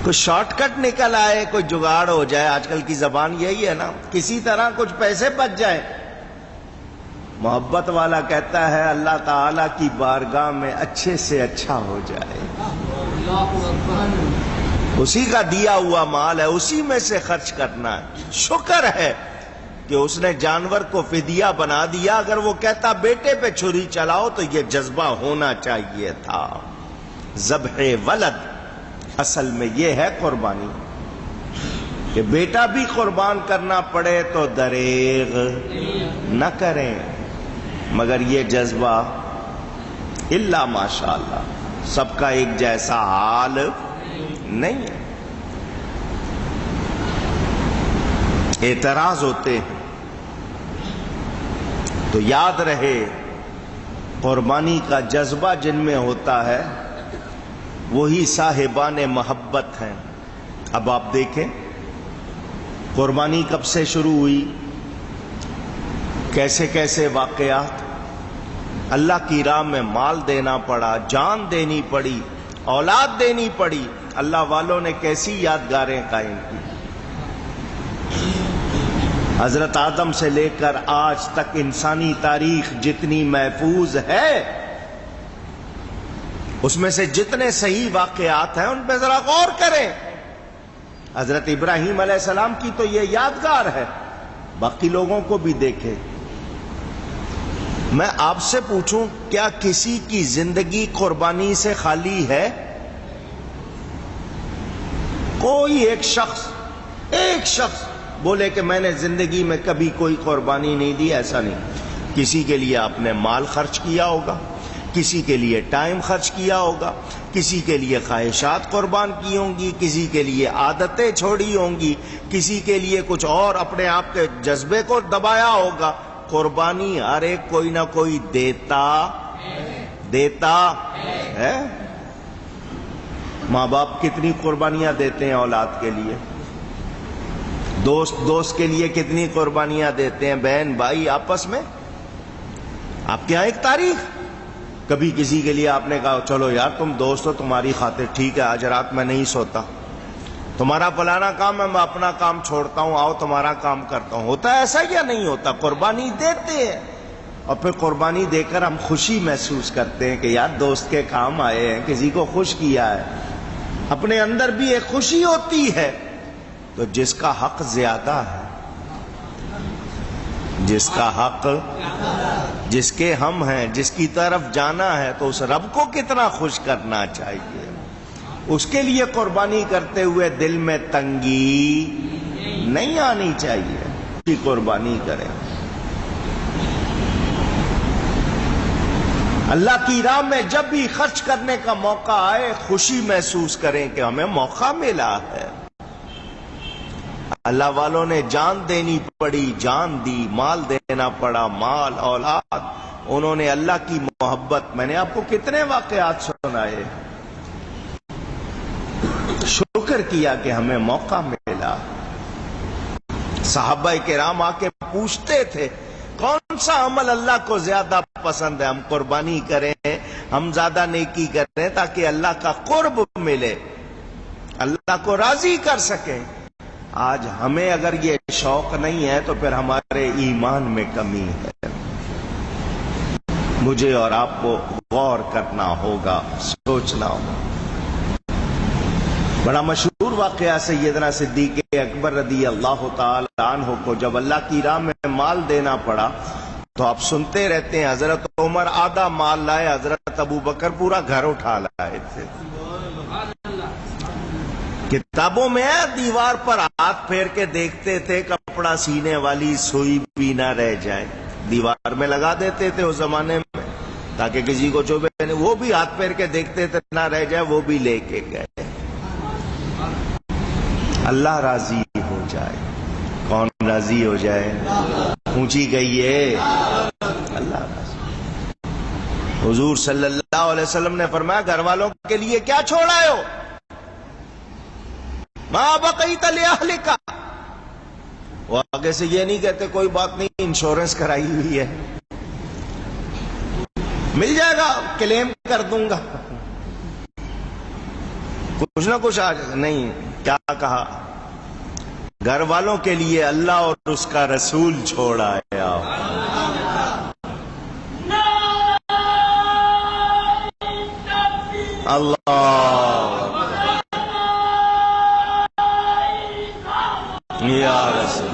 کوئی شارٹ کٹ نکل آئے، کوئی جگاڑ ہو جائے، آج کل کی زبان یہی ہے نا، کسی طرح کچھ پیسے بچ جائے۔ محبت والا کہتا ہے اللہ تعالی کی بارگاہ میں اچھے سے اچھا ہو جائے۔ اسی کا دیا ہوا مال ہے، اسی میں سے خرچ کرنا ہے۔ شکر ہے کہ اس نے جانور کو فدیہ بنا دیا، اگر وہ کہتا بیٹے پہ چھری چلاؤ تو یہ جذبہ ہونا چاہیے تھا۔ ذبح ولد اصل میں یہ ہے قربانی، کہ بیٹا بھی قربان کرنا پڑے تو دریغ نہ کریں، مگر یہ جذبہ الا ماشاءاللہ سب کا ایک جیسا حال نہیں ہے۔ اعتراض ہوتے ہیں تو یاد رہے قربانی کا جذبہ جن میں ہوتا ہے وہی صاحبان محبت ہیں۔ اب آپ دیکھیں قربانی کب سے شروع ہوئی، کیسے کیسے واقعات، اللہ کی راہ میں مال دینا پڑا، جان دینی پڑی، اولاد دینی پڑی، اللہ والوں نے کیسی یادگاریں قائم کی۔ حضرت آدم سے لے کر آج تک انسانی تاریخ جتنی محفوظ ہے اس میں سے جتنے صحیح واقعات ہیں ان پہ ذرا غور کریں۔ حضرت ابراہیم علیہ السلام کی تو یہ یادگار ہے، باقی لوگوں کو بھی دیکھیں۔ میں آپ سے پوچھوں کیا کسی کی زندگی قربانی سے خالی ہے؟ کوئی ایک شخص بولے کہ میں نے زندگی میں کبھی کوئی قربانی نہیں دی، ایسا نہیں۔ کسی کے لیے آپ نے مال خرچ کیا ہوگا، کسی کے لیے ٹائم خرچ کیا ہوگا، کسی کے لیے خواہشات قربان کی ہوں گی، کسی کے لیے عادتیں چھوڑی ہوں گی، کسی کے لیے کچھ اور اپنے آپ کے جذبے کو دبایا ہوگا۔ قربانی ہر ایک کوئی نہ کوئی دیتا ہے۔ ماں باپ کتنی قربانیاں دیتے ہیں اولاد کے لیے، دوست کے لیے کتنی قربانیاں دیتے ہیں، بہن بھائی آپس میں۔ آپ کے یہاں ایک تاریخ، کبھی کسی کے لیے آپ نے کہا چلو یار تم دوست ہو، تمہاری خاطر ٹھیک ہے آج رات میں نہیں سوتا، تمہارا فلانا کام ہے میں اپنا کام چھوڑتا ہوں، آؤ تمہارا کام کرتا ہوں۔ ہوتا ہے ایسا یا نہیں ہوتا؟ قربانی دیتے ہیں اور پھر قربانی دے کر ہم خوشی محسوس کرتے ہیں کہ یار دوست کے کام آئے ہیں، کسی کو خوش کیا ہے، اپنے اندر بھی ایک خوشی ہوتی ہے۔ تو جس کا حق زیادہ ہے، جس کا حق، جس کے ہم ہیں، جس کی طرف جانا ہے، تو اس رب کو کتنا خوش کرنا چاہیے۔ اس کے لیے قربانی کرتے ہوئے دل میں تنگی نہیں آنی چاہیے، قربانی کریں۔ اللہ کی راہ میں جب بھی خرچ کرنے کا موقع آئے خوشی محسوس کریں کہ ہمیں موقع ملا ہے۔ اللہ والوں نے جان دینی پڑی، جان دی، مال دینا پڑا، مال، اولاد، انہوں نے اللہ کی محبت، میں نے آپ کو کتنے واقعات سنائے، شکر کیا کہ ہمیں موقع ملا۔ صحابہ کرام آ کے پوچھتے تھے کون سا عمل اللہ کو زیادہ پسند ہے، ہم قربانی کریں، ہم زیادہ نیکی کریں تاکہ اللہ کا قرب ملے، اللہ کو راضی کر سکیں۔ آج ہمیں اگر یہ شوق نہیں ہے تو پھر ہمارے ایمان میں کمی ہے۔ مجھے اور آپ کو غور کرنا ہوگا، سوچنا ہوگا۔ بڑا مشہور واقعہ سیدنا صدیق اکبر رضی اللہ تعالی عنہ کو جب اللہ کی راہ میں مال دینا پڑا تو آپ سنتے رہتے ہیں حضرت عمر آدھا مال لائے، حضرت ابو بکر پورا گھر اٹھا لائے تھے۔ کتابوں میں ہے دیوار پر ہاتھ پھیر کے دیکھتے تھے کپڑا سینے والی سوئی بھی نہ رہ جائے، دیوار میں لگا دیتے تھے اس زمانے میں تاکہ کسی کو چوبے نہیں، وہ بھی ہاتھ پھیر کے دیکھتے تھے نہ رہ جائے، وہ بھی لے کے گئے۔ اللہ راضی ہو جائے، کون راضی ہو جائے؟ اونچی گئی ہے اللہ راضی۔ حضور صلی اللہ علیہ وسلم نے فرمایا گھر والوں کے لیے کیا چھوڑا ہو؟ ماں بقیت لأہلک۔ وہ آگے سے یہ نہیں کہتے کوئی بات نہیں انشورنس کرائی ہوئی ہے مل جائے گا، کلیم کر دوں گا، کچھ نہ کچھ آ جائے گا۔ نہیں، کیا کہا؟ گھر والوں کے لیے اللہ اور اس کا رسول چھوڑا ہے۔ اللہ یا رسول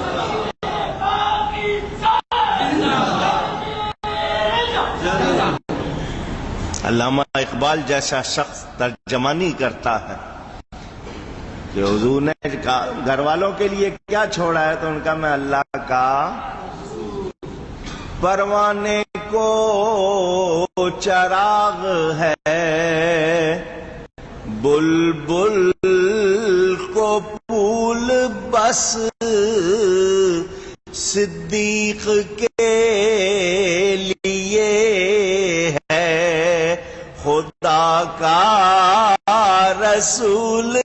علامہ اقبال جیسا شخص ترجمانی کرتا ہے کہ حضور نے گھر والوں کے لیے کیا چھوڑا ہے، تو ان کا میں اللہ کا پروانے کو چراغ ہے، بلبل کو پھول بس صدیق کے لیے ہے، خدا کا رسول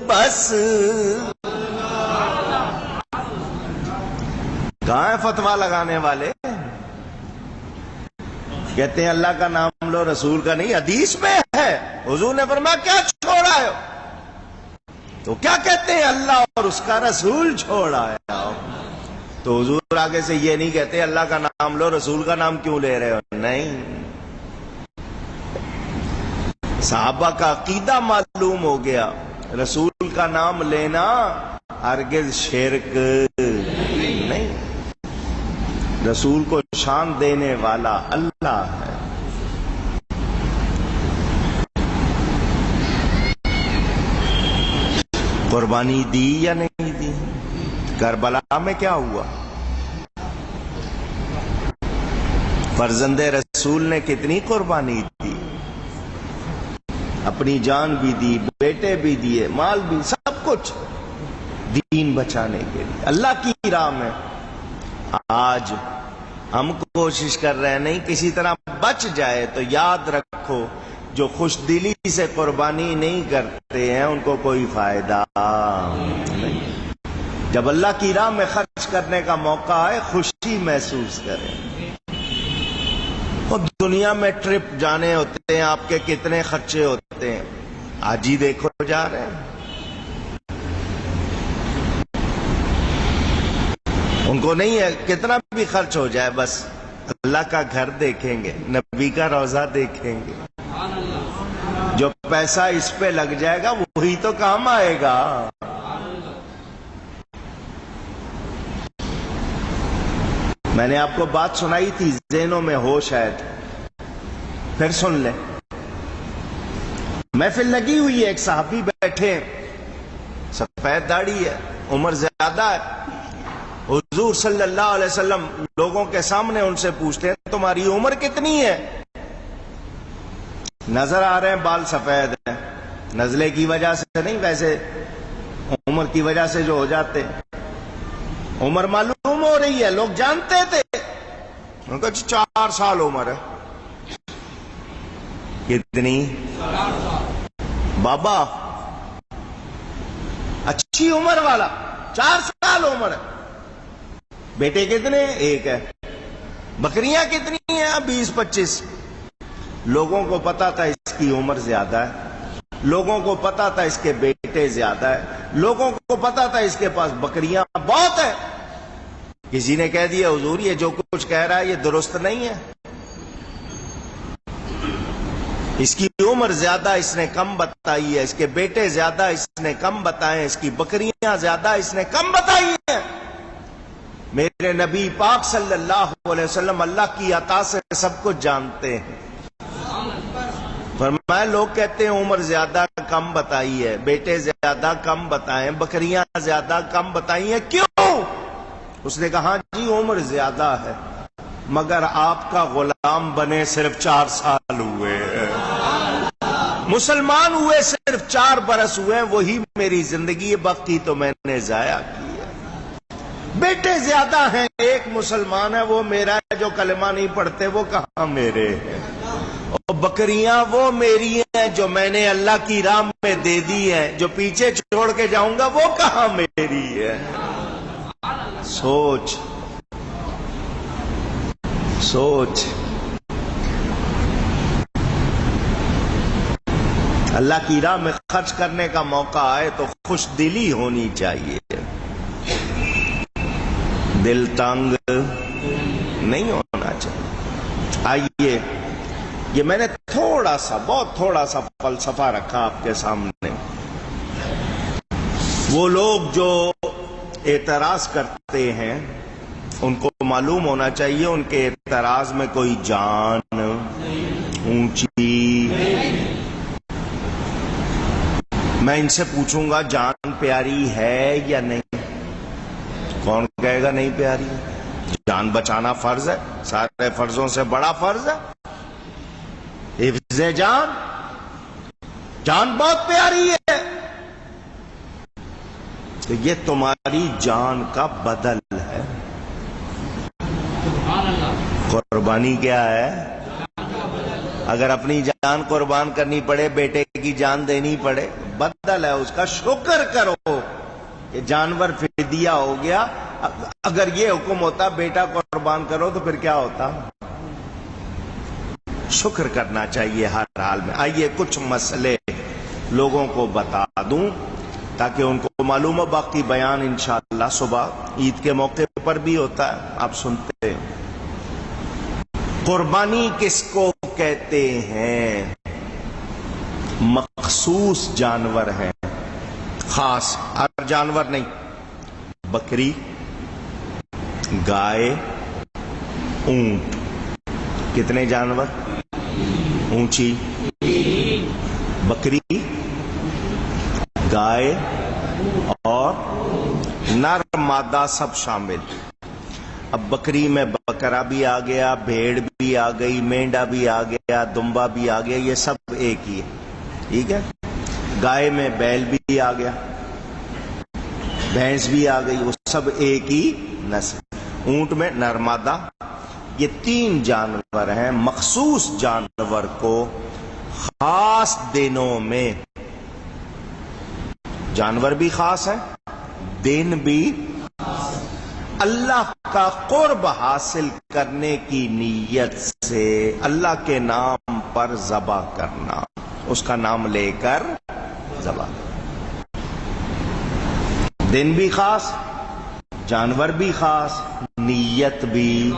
بس۔ کہاں ہے فتویٰ لگانے والے؟ کہتے ہیں اللہ کا نام لو، رسول کا نہیں، حدیث میں ہے، حضور نے فرمایا کیا چھوڑا ہے؟ تو کیا کہتے ہیں اللہ اور اس کا رسول چھوڑا ہے؟ تو حضور آگے سے یہ نہیں کہتے اللہ کا نام لو، رسول کا نام کیوں لے رہے ہو؟ نہیں، صحابہ کا عقیدہ معلوم ہو گیا، رسول کا نام لینا ہرگز شرک نہیں، رسول کو شان دینے والا اللہ ہے۔ قربانی دی یا نہیں دی؟ کربلا میں کیا ہوا؟ فرزند رسول نے کتنی قربانی دی، اپنی جان بھی دی، بیٹے بھی دیے، مال بھی، سب کچھ دین بچانے کے لیے، اللہ کی راہ میں۔ آج ہم کوشش کر رہے ہیں نہیں کسی طرح بچ جائے، تو یاد رکھو جو خوش دلی سے قربانی نہیں کرتے ہیں ان کو کوئی فائدہ نہیں۔ جب اللہ کی راہ میں خرچ کرنے کا موقع آئے خوشی محسوس کریں۔ اور دنیا میں ٹرپ جانے ہوتے ہیں، آپ کے کتنے خرچے ہوتے ہیں، آج ہی دیکھو جا رہے ہیں۔ ان کو نہیں ہے کتنا بھی خرچ ہو جائے، بس اللہ کا گھر دیکھیں گے، نبی کا روضہ دیکھیں گے، جو پیسہ اس پہ لگ جائے گا وہی تو کام آئے گا۔ میں نے آپ کو بات سنائی تھی، ذہنوں میں ہو شاید، پھر سن لیں۔ محفل لگی ہوئی ہے، ایک صحابی بیٹھے، سفید داڑھی ہے، عمر زیادہ ہے، حضور صلی اللہ علیہ وسلم لوگوں کے سامنے ان سے پوچھتے ہیں تمہاری عمر کتنی ہے؟ نظر آ رہے ہیں بال سفید ہیں، نزلے کی وجہ سے نہیں، ویسے عمر کی وجہ سے جو ہو جاتے، عمر معلوم ہو رہی ہے، لوگ جانتے تھے، ان کا 4 سال عمر ہے۔ کتنی؟ بابا اچھی عمر والا 4 سال عمر ہے۔ بیٹے کتنے؟ ایک ہے۔ بکریاں کتنی ہیں؟ 20-25۔ لوگوں کو پتا تھا اس کی عمر زیادہ ہے، لوگوں کو پتا تھا اس کے بیٹے زیادہ ہے، لوگوں کو پتا تھا اس کے پاس بکریاں بہت ہیں۔ کسی نے کہہ دیا حضور یہ جو کچھ کہہ رہا ہے یہ درست نہیں ہے، اس کی عمر زیادہ اس نے کم بتائی ہے، اس کے بیٹے زیادہ اس نے کم بتائے، اس کی بکریاں زیادہ اس نے کم بتائی ہیں۔ میرے نبی پاک صلی اللہ علیہ وسلم اللہ کی عطا سے سب کچھ جانتے ہیں۔ فرمایا لوگ کہتے ہیں عمر زیادہ کم بتائی ہے، بیٹے زیادہ کم بتائیں، بکریاں زیادہ کم بتائی ہیں، کیوں؟ اس نے کہا جی عمر زیادہ ہے مگر آپ کا غلام بنے صرف 4 سال ہوئے ہیں، مسلمان ہوئے صرف 4 برس ہوئے ہیں، وہی میری زندگی، باقی تو میں نے ضائع کی ہے۔ بیٹے زیادہ ہیں، ایک مسلمان ہے وہ میرا ہے، جو کلمہ نہیں پڑھتے وہ کہاں میرے ہیں، اور بکریاں وہ میری ہیں جو میں نے اللہ کی راہ میں دے دی ہیں، جو پیچھے چھوڑ کے جاؤں گا وہ کہاں میری ہے۔ سوچ سوچ، اللہ کی راہ میں خرچ کرنے کا موقع آئے تو خوش دلی ہونی چاہیے، دل تنگ نہیں ہونا چاہیے۔ آئیے یہ میں نے تھوڑا سا، بہت تھوڑا سا فلسفہ رکھا آپ کے سامنے۔ وہ لوگ جو اعتراض کرتے ہیں ان کو معلوم ہونا چاہیے ان کے اعتراض میں کوئی جان اونچی. میں ان سے پوچھوں گا جان پیاری ہے یا نہیں؟ کون کہے گا نہیں پیاری؟ جان بچانا فرض ہے، سارے فرضوں سے بڑا فرض ہے حفظ جان. جان بہت پیاری ہے، تو یہ تمہاری جان کا بدل ہے. قربانی کیا ہے؟ اگر اپنی جان قربان کرنی پڑے، بیٹے کی جان دینی پڑے، بدل ہے اس کا. شکر کرو کہ جانور فدیہ ہو گیا. اگر یہ حکم ہوتا بیٹا قربان کرو تو پھر کیا ہوتا؟ شکر کرنا چاہیے ہر حال میں. آئیے کچھ مسئلے لوگوں کو بتا دوں تاکہ ان کو معلوم ہو. باقی بیان انشاءاللہ صبح عید کے موقع پر بھی ہوتا ہے، آپ سنتے ہیں. قربانی کس کو کہتے ہیں؟ مخصوص جانور ہیں، خاص. ہر جانور نہیں. بکری، گائے، اونٹ. کتنے جانور؟ اونچی بکری، گائے اور نر مادہ سب شامل. اب بکری میں بکرا بھی آ گیا، بھیڑ بھی آ گئی، مینڈا بھی آ گیا، دمبا بھی آ گیا، یہ سب ایک ہی ہے. ٹھیک ہے. گائے میں بیل بھی آ گیا، بھینس بھی آ گئی، وہ سب ایک ہی نسل. اونٹ میں نرمادہ. یہ تین جانور ہیں مخصوص جانور کو خاص دنوں میں. جانور بھی خاص ہیں، دن بھی. اللہ کا قرب حاصل کرنے کی نیت سے اللہ کے نام پر ذبح کرنا، اس کا نام لے کر ذبح. دن بھی خاص، جانور بھی خاص، نیت بھی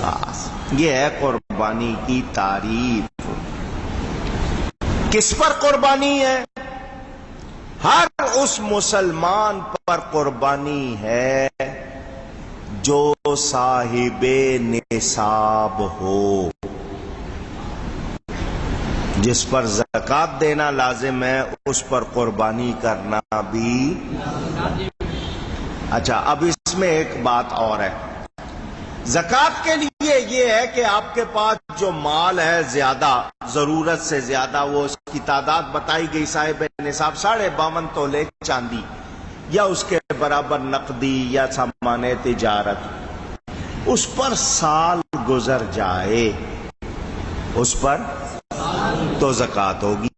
خاص. یہ ہے قربانی کی تعریف. کس پر قربانی ہے؟ ہر اس مسلمان پر قربانی ہے جو صاحب نصاب ہو، جس پر زکوٰۃ دینا لازم ہے، اس پر قربانی کرنا بھی. اچھا، اب اس میں ایک بات اور ہے. زکوٰۃ کے لیے یہ ہے کہ آپ کے پاس جو مال ہے زیادہ، ضرورت سے زیادہ، وہ اس کی تعداد بتائی گئی صاحب نصاب 52.5 تولے چاندی یا اس کے برابر نقدی یا سامان تجارت. اس پر سال گزر جائے اس پر تو زکوٰۃ ہوگی.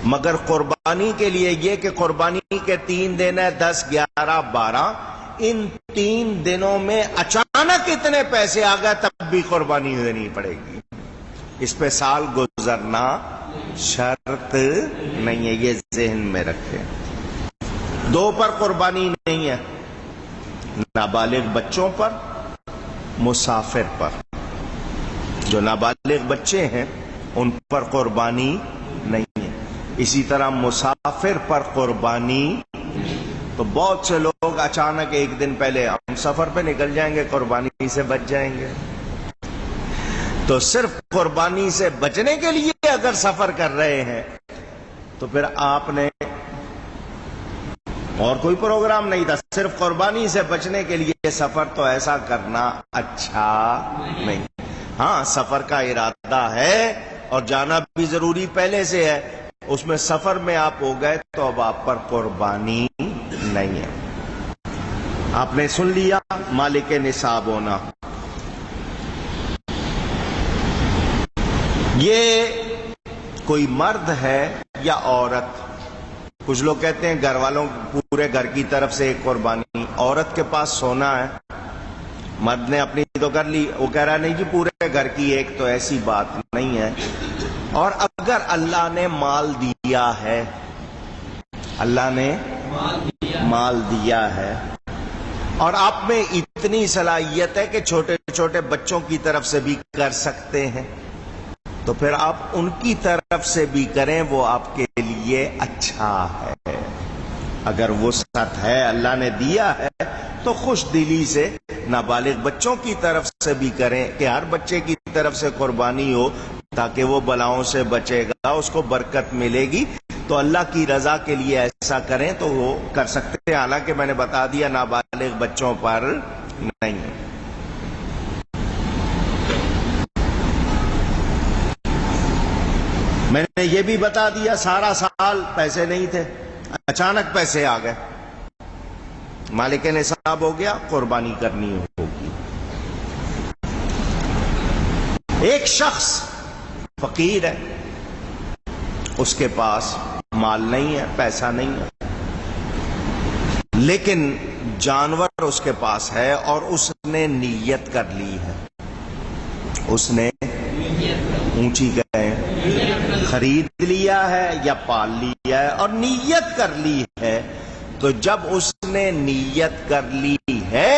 مگر قربانی کے لیے یہ کہ قربانی کے 3 دن ہے، 10، 11، 12. ان 3 دنوں میں اچانک اتنے پیسے آ گئے تب بھی قربانی دینی پڑے گی. اس پہ سال گزرنا شرط نہیں ہے، یہ ذہن میں رکھیں. 2 پر قربانی نہیں ہے، نابالغ بچوں پر، مسافر پر. جو نابالغ بچے ہیں ان پر قربانی نہیں ہے. اسی طرح مسافر پر قربانی. تو بہت سے لوگ اچانک ایک دن پہلے ہم سفر پہ نکل جائیں گے، قربانی سے بچ جائیں گے. تو صرف قربانی سے بچنے کے لیے اگر سفر کر رہے ہیں تو پھر آپ نے اور کوئی پروگرام نہیں تھا، صرف قربانی سے بچنے کے لیے سفر، تو ایسا کرنا اچھا نہیں. ہاں، سفر کا ارادہ ہے اور جانا بھی ضروری پہلے سے ہے، اس میں سفر میں آپ ہو گئے تو اب آپ پر قربانی نہیں ہے. آپ نے سن لیا مالک نصاب ہونا. یہ کوئی مرد ہے یا عورت؟ کچھ لوگ کہتے ہیں گھر والوں پورے گھر کی طرف سے ایک قربانی. عورت کے پاس سونا ہے، مرد نے اپنی تو کر لی، وہ کہہ رہا نہیں جی پورے گھر کی ایک، تو ایسی بات نہیں ہے. اور اگر اللہ نے مال دیا ہے، اللہ نے مال دیا ہے اور آپ میں اتنی صلاحیت ہے کہ چھوٹے چھوٹے بچوں کی طرف سے بھی کر سکتے ہیں، تو پھر آپ ان کی طرف سے بھی کریں، وہ آپ کے لیے اچھا ہے. اگر وسعت ہے، اللہ نے دیا ہے، تو خوش دلی سے نابالغ بچوں کی طرف سے بھی کریں کہ ہر بچے کی طرف سے قربانی ہو تاکہ وہ بلاؤں سے بچے گا، اس کو برکت ملے گی۔ تو اللہ کی رضا کے لیے ایسا کریں تو وہ کر سکتے ہیں، حالانکہ میں نے بتا دیا نابالغ بچوں پر نہیں۔ میں نے یہ بھی بتا دیا سارا سال پیسے نہیں تھے، اچانک پیسے آ گئے، مالک نصاب ہو گیا، قربانی کرنی ہوگی۔ ایک شخص فقیر ہے، اس کے پاس مال نہیں ہے، پیسہ نہیں ہے، لیکن جانور اس کے پاس ہے اور اس نے نیت کر لی ہے، اس نے اونچی گئے خرید لیا ہے یا پال لیا ہے اور نیت کر لی ہے۔ تو جب اس نے نیت کر لی ہے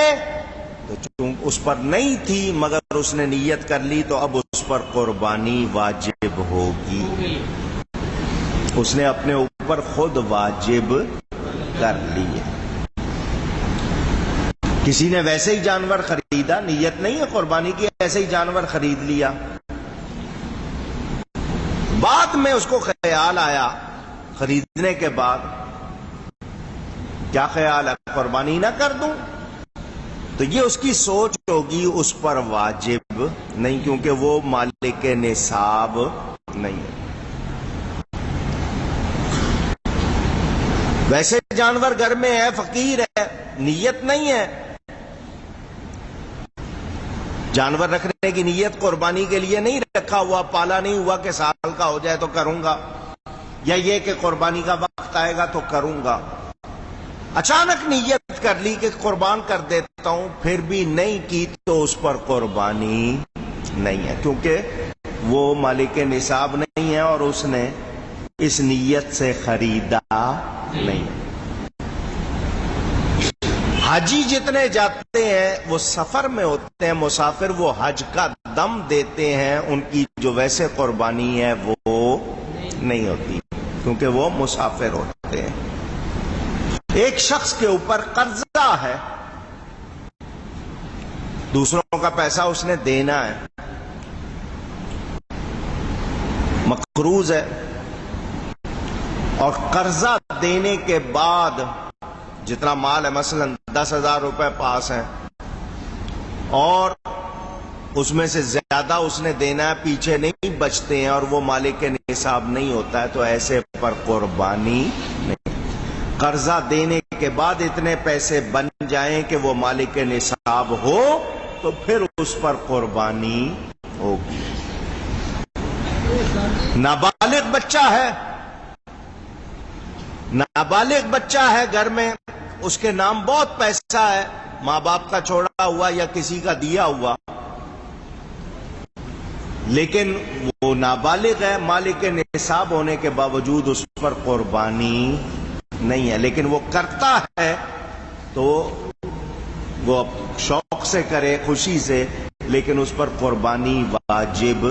تو چونکہ اس پر نہیں تھی مگر اس نے نیت کر لی تو اب اس پر قربانی واجب ہوگی، اس نے اپنے اوپر خود واجب کر لی ہے۔ کسی نے ویسے ہی جانور خریدا، نیت نہیں ہے قربانی کی، ایسے ہی جانور خرید لیا، بعد میں اس کو خیال آیا خریدنے کے بعد، کیا خیال ہے قربانی نہ کر دوں، تو یہ اس کی سوچ ہوگی اس پر واجب نہیں، کیونکہ وہ مالک نصاب نہیں ہے۔ ویسے جانور گھر میں ہے، فقیر ہے، نیت نہیں ہے، جانور رکھنے کی نیت قربانی کے لیے نہیں رکھا ہوا، پالا نہیں ہوا کہ سال کا ہو جائے تو کروں گا، یا یہ کہ قربانی کا وقت آئے گا تو کروں گا، اچانک نیت کر لی کہ قربان کر دیتا ہوں، پھر بھی نہیں کی تو اس پر قربانی نہیں ہے، کیونکہ وہ مالک نصاب نہیں ہے اور اس نے اس نیت سے خریدا نہیں۔ حاجی جتنے جاتے ہیں وہ سفر میں ہوتے ہیں، مسافر وہ حج کا دم دیتے ہیں، ان کی جو ویسے قربانی ہے وہ نہیں ہوتی کیونکہ وہ مسافر ہوتے ہیں۔ ایک شخص کے اوپر قرضہ ہے، دوسروں کا پیسہ اس نے دینا ہے، مقروض ہے، اور قرضہ دینے کے بعد جتنا مال ہے، مثلا 10,000 روپے پاس ہیں اور اس میں سے زیادہ اس نے دینا ہے، پیچھے نہیں بچتے ہیں اور وہ مالک نصاب نہیں ہوتا ہے، تو ایسے پر قربانی نہیں۔ قرضہ دینے کے بعد اتنے پیسے بن جائیں کہ وہ مالک نصاب ہو تو پھر اس پر قربانی ہوگی۔ نابالغ بچہ ہے، نابالغ بچہ ہے گھر میں، اس کے نام بہت پیسہ ہے، ماں باپ کا چھوڑا ہوا یا کسی کا دیا ہوا، لیکن وہ نابالغ ہے، مالک نصاب ہونے کے باوجود اس پر قربانی نہیں ہے، لیکن وہ کرتا ہے تو وہ شوق سے کرے، خوشی سے، لیکن اس پر قربانی واجب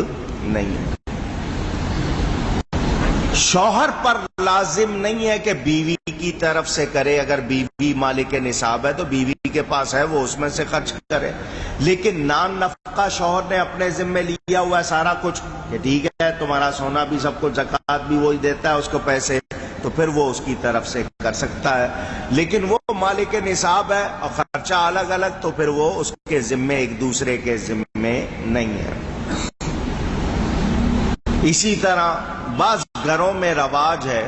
نہیں ہے۔ شوہر پر لازم نہیں ہے کہ بیوی کی طرف سے کرے، اگر بیوی مالک نصاب ہے تو بیوی کے پاس ہے وہ اس میں سے خرچ کرے، لیکن نان نفقہ شوہر نے اپنے ذمہ لیا ہوا ہے سارا کچھ، کہ ٹھیک ہے تمہارا سونا بھی سب کچھ، زکوٰۃ بھی وہی دیتا ہے اس کو پیسے، تو پھر وہ اس کی طرف سے کر سکتا ہے، لیکن وہ مالک نصاب ہے اور خرچہ الگ الگ، تو پھر وہ اس کے ذمے ایک دوسرے کے ذمے نہیں ہے۔ اسی طرح بعض گھروں میں رواج ہے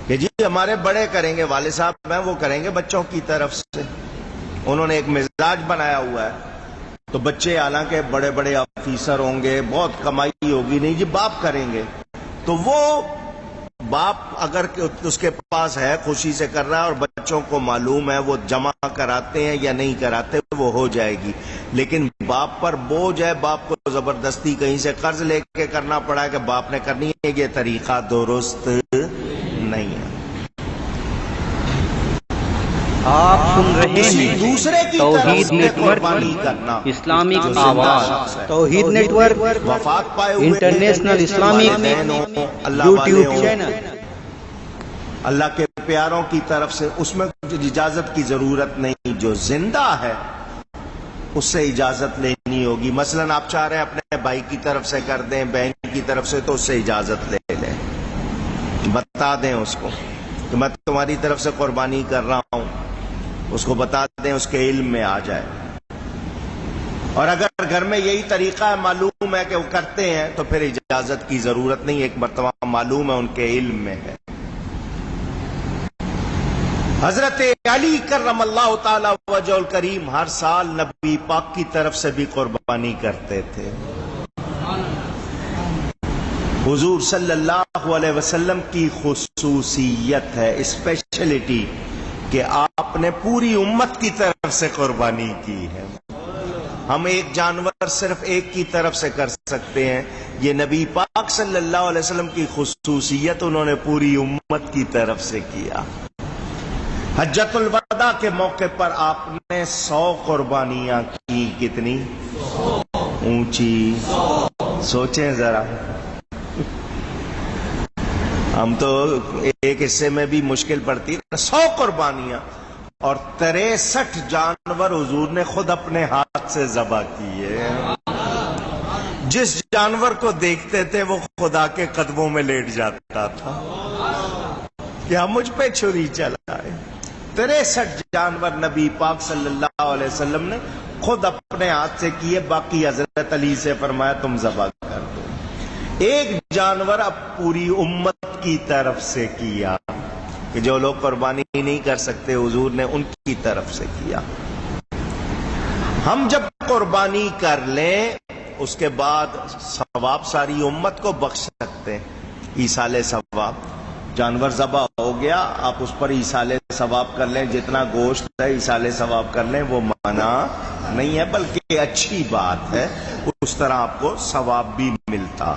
کہ جی ہمارے بڑے کریں گے، والد صاحب ہیں وہ کریں گے بچوں کی طرف سے، انہوں نے ایک مزاج بنایا ہوا ہے، تو بچے حالانکہ بڑے بڑے آفیسر ہوں گے، بہت کمائی ہوگی، نہیں جی باپ کریں گے، تو وہ باپ اگر اس کے پاس ہے خوشی سے کر رہا ہے اور بچوں کو معلوم ہے وہ جمع کراتے ہیں یا نہیں کراتے، وہ ہو جائے گی، لیکن باپ پر بوجھ ہے، باپ کو زبردستی کہیں سے قرض لے کے کرنا پڑا ہے کہ باپ نے کرنی ہے، یہ طریقہ درست نہیں ہے۔ آپ سن رہے ہیں دوسرے کی توحید نیٹ ورک اسلامک آواز، توحید نیٹ ورک وفات پائے ہوئے انٹرنیشنل اسلامک والدین ہوں، اللہ یوٹیوب والے ہوں، چینل۔ اللہ کے پیاروں کی طرف سے اس میں اجازت کی ضرورت نہیں. جو زندہ ہے اس سے اجازت لینی ہوگی. مثلا آپ چاہ رہے ہیں اپنے بھائی کی طرف سے کر دیں، بہن کی طرف سے، تو اس سے اجازت لے لیں، بتا دیں اس کو کہ میں تمہاری طرف سے قربانی کر رہا ہوں، اس کو بتا دیں، اس کے علم میں آ جائے. اور اگر گھر میں یہی طریقہ ہے، معلوم ہے کہ وہ کرتے ہیں، تو پھر اجازت کی ضرورت نہیں. ایک مرتبہ معلوم ہے، ان کے علم میں ہے. حضرت علی کرم اللہ تعالی وجہ الکریم ہر سال نبی پاک کی طرف سے بھی قربانی کرتے تھے. حضور صلی اللہ علیہ وسلم کی خصوصیت ہے، اسپیشلٹی، کہ آپ نے پوری امت کی طرف سے قربانی کی ہے. ہم ایک جانور صرف ایک کی طرف سے کر سکتے ہیں، یہ نبی پاک صلی اللہ علیہ وسلم کی خصوصیت، انہوں نے پوری امت کی طرف سے کیا. حجۃ الوداع کے موقع پر آپ نے 100 قربانیاں کی. کتنی اونچی، سوچیں ذرا. ہم تو ایک حصے میں بھی مشکل پڑتی. 100 قربانیاں اور 63 جانور حضور نے خود اپنے ہاتھ سے ذبح کیے. جس جانور کو دیکھتے تھے وہ خدا کے قدموں میں لیٹ جاتا تھا کہ ہم مجھ پہ چھری چلائے. 63 جانور نبی پاک صلی اللہ علیہ وسلم نے خود اپنے ہاتھ سے کیے. باقی حضرت علی سے فرمایا تم ذبح کر دو. ایک جانور اب پوری امت کی طرف سے کیا کہ جو لوگ قربانی نہیں کر سکتے حضور نے ان کی طرف سے کیا. ہم جب قربانی کر لیں اس کے بعد ثواب ساری امت کو بخش سکتے ہیں. ایصال ثواب، جانور ذبح ہو گیا، آپ اس پر ایصال ثواب کر لیں، جتنا گوشت ہے ایصال ثواب کر لیں، وہ منع نہیں ہے بلکہ اچھی بات ہے. اس طرح آپ کو ثواب بھی ملتا.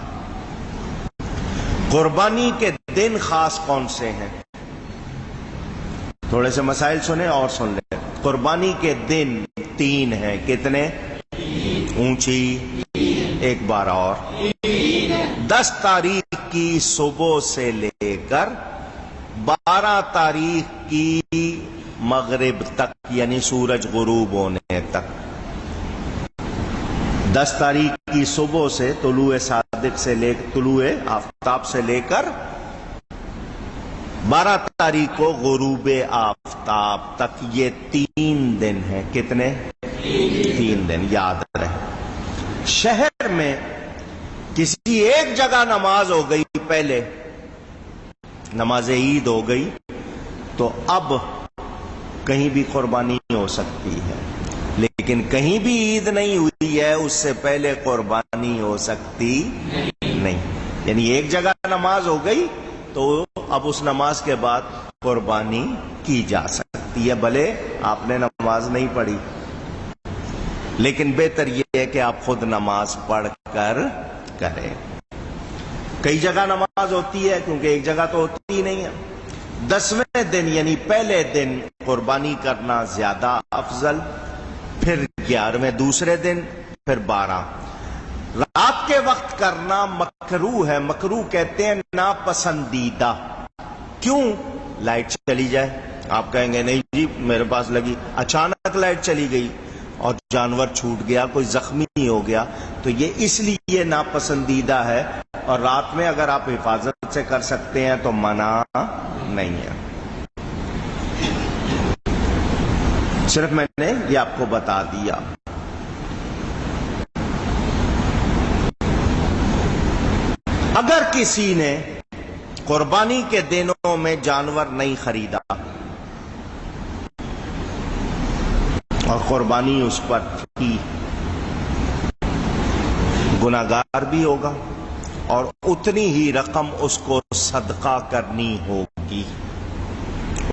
قربانی کے دن خاص کون سے ہیں؟ تھوڑے سے مسائل سنیں اور سن لیں. قربانی کے دن 3 ہیں. کتنے؟ اونچی ایک بار اور. 10 تاریخ کی صبح سے لے کر 12 تاریخ کی مغرب تک، یعنی سورج غروب ہونے تک. 10 تاریخ کی صبح سے طلوع صادق سے لے طلوع آفتاب سے لے کر 12 تاریخ کو غروب آفتاب تک، یہ 3 دن ہیں. کتنے؟ 3 دن. یاد رہے. شہر میں کسی ایک جگہ نماز ہو گئی، پہلے نماز عید ہو گئی، تو اب کہیں بھی قربانی ہو سکتی ہے. لیکن کہیں بھی عید نہیں ہوئی ہے اس سے پہلے قربانی ہو سکتی نہیں. یعنی ایک جگہ نماز ہو گئی تو اب اس نماز کے بعد قربانی کی جا سکتی ہے، بھلے آپ نے نماز نہیں پڑھی. لیکن بہتر یہ ہے کہ آپ خود نماز پڑھ کر کریں. کئی جگہ نماز ہوتی ہے کیونکہ ایک جگہ تو ہوتی ہی نہیں ہے. 10ویں دن یعنی پہلے دن قربانی کرنا زیادہ افضل، پھر 11ویں دوسرے دن، پھر 12. رات کے وقت کرنا مکروہ ہے. مکروہ کہتے ہیں ناپسندیدہ. کیوں؟ لائٹ چلی جائے. آپ کہیں گے نہیں جی میرے پاس لگی، اچانک لائٹ چلی گئی اور جانور چھوٹ گیا، کوئی زخمی ہو گیا، تو یہ اس لیے ناپسندیدہ ہے. اور رات میں اگر آپ حفاظت سے کر سکتے ہیں تو منع نہیں ہے. صرف میں نے یہ آپ کو بتا دیا. اگر کسی نے قربانی کے دنوں میں جانور نہیں خریدا اور قربانی اس پر تھی، گناہگار بھی ہوگا اور اتنی ہی رقم اس کو صدقہ کرنی ہوگی.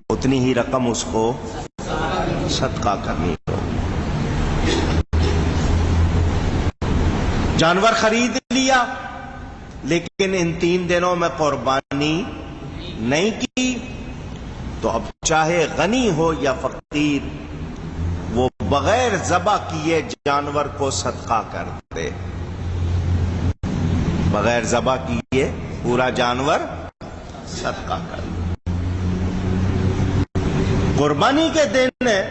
اتنی ہی رقم اس کو صدقہ کرنی ہوگی. جانور خرید لیا لیکن ان 3 دنوں میں قربانی نہیں کی، تو اب چاہے غنی ہو یا فقیر، وہ بغیر ذبح کیے جانور کو صدقہ کر دے. بغیر ذبح کیے پورا جانور صدقہ کر دے. قربانی کے دن ہے،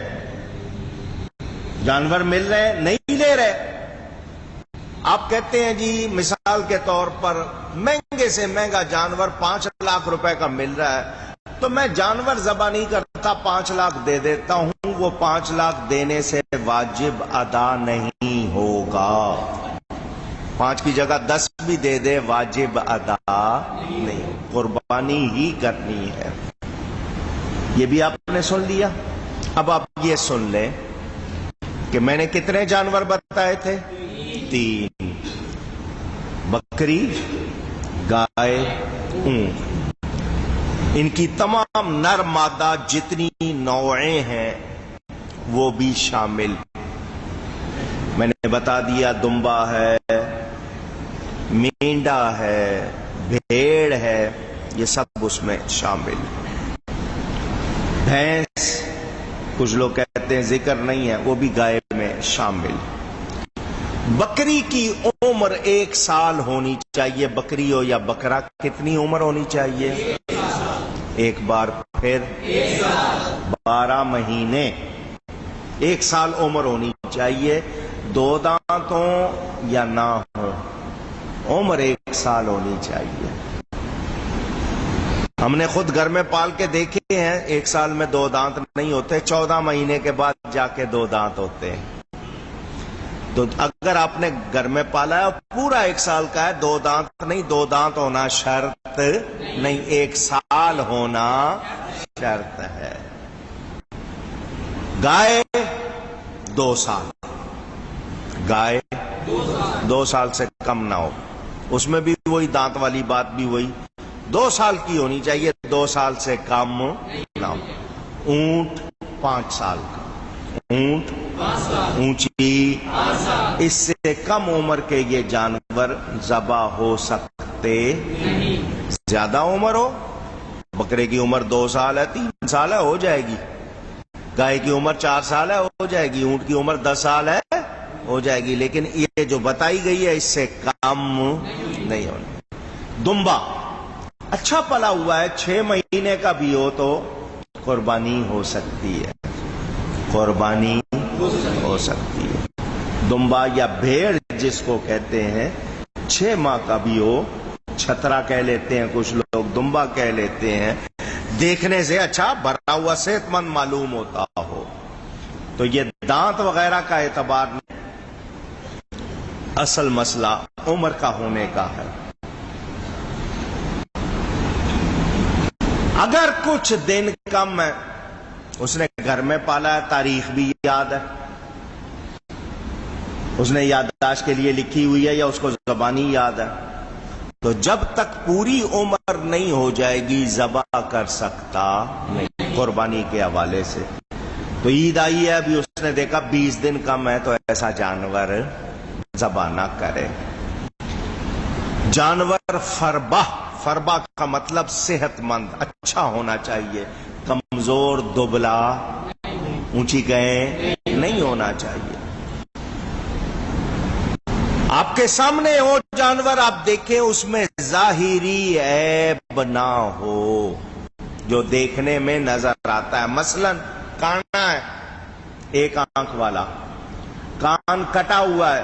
جانور مل رہے ہیں، نہیں لے رہے. آپ کہتے ہیں جی مثال کے طور پر مہنگے سے مہنگا جانور 5 لاکھ روپے کا مل رہا ہے، تو میں جانور ذبح نہیں کرتا، 5 لاکھ دے دیتا ہوں. وہ 5 لاکھ دینے سے واجب ادا نہیں ہوگا. 5 کی جگہ 10 بھی دے دے، واجب ادا نہیں، قربانی ہی کرنی ہے. یہ بھی آپ نے سن لیا. اب آپ یہ سن لیں کہ میں نے کتنے جانور بتائے تھے؟ 3. بکری، گائے، اونٹ. ان کی تمام نر مادہ جتنی نوعیں ہیں وہ بھی شامل. میں نے بتا دیا دمبا ہے، مینڈا ہے، بھیڑ ہے، یہ سب اس میں شامل. بھینس کچھ لوگ کہتے ہیں ذکر نہیں ہے، وہ بھی گائے میں شامل. بکری کی عمر 1 سال ہونی چاہیے. بکری ہو یا بکرا، کتنی عمر ہونی چاہیے؟ ایک بار پھر 12 مہینے، 1 سال عمر ہونی چاہیے. 2 دانت ہوں یا نہ ہوں، عمر 1 سال ہونی چاہیے. ہم نے خود گھر میں پال کے دیکھے ہیں، 1 سال میں 2 دانت نہیں ہوتے، 14 مہینے کے بعد جا کے 2 دانت ہوتے ہیں. تو اگر آپ نے گھر میں پالا ہے پورا 1 سال کا ہے، 2 دانت نہیں، 2 دانت ہونا شرط نہیں، 1 سال ہونا شرط ہے. گائے 2 سال، گائے 2 سال سے کم نہ ہو. اس میں بھی وہی دانت والی بات بھی وہی، 2 سال کی ہونی چاہیے، 2 سال سے کم نہ ہو. اونٹ 5 سال کا، اونٹ اونچی، اس سے کم عمر کے یہ جانور ذبح ہو سکتے. زیادہ عمر ہو، بکرے کی عمر 2 سال ہے، 3 سال ہے، ہو جائے گی. گائے کی عمر 4 سال ہے، ہو جائے گی. اونٹ کی عمر 10 سال ہے، ہو جائے گی. لیکن یہ جو بتائی گئی ہے اس سے کم نہیں ہونا. دمبا اچھا پلا ہوا ہے، 6 مہینے کا بھی ہو تو قربانی ہو سکتی ہے، قربانی ہو سکتی ہے. دمبا یا بھیڑ جس کو کہتے ہیں، 6 ماہ کا بھی ہو، چھترا کہہ لیتے ہیں کچھ لوگ، دمبا کہہ لیتے ہیں. دیکھنے سے اچھا بھرا ہوا صحت مند معلوم ہوتا ہو. تو یہ دانت وغیرہ کا اعتبار نہیں، اصل مسئلہ عمر کا ہونے کا ہے. اگر کچھ دن کم ہے، اس نے گھر میں پالا ہے، تاریخ بھی یاد ہے، اس نے یادداشت کے لیے لکھی ہوئی ہے یا اس کو زبانی یاد ہے، تو جب تک پوری عمر نہیں ہو جائے گی ذبح کر سکتا نہیں قربانی کے حوالے سے. تو عید آئی ہے، ابھی اس نے دیکھا 20 دن کم ہے، تو ایسا جانور ذبح نہ کرے. جانور فربا کا مطلب صحت مند، اچھا ہونا چاہیے، کمزور دبلا اونچی گئے نہیں ہونا چاہیے. آپ کے سامنے وہ جانور آپ دیکھیں، اس میں ظاہری عیب نہ ہو جو دیکھنے میں نظر آتا ہے. مثلا کانا ہے، 1 آنکھ والا، کان کٹا ہوا ہے،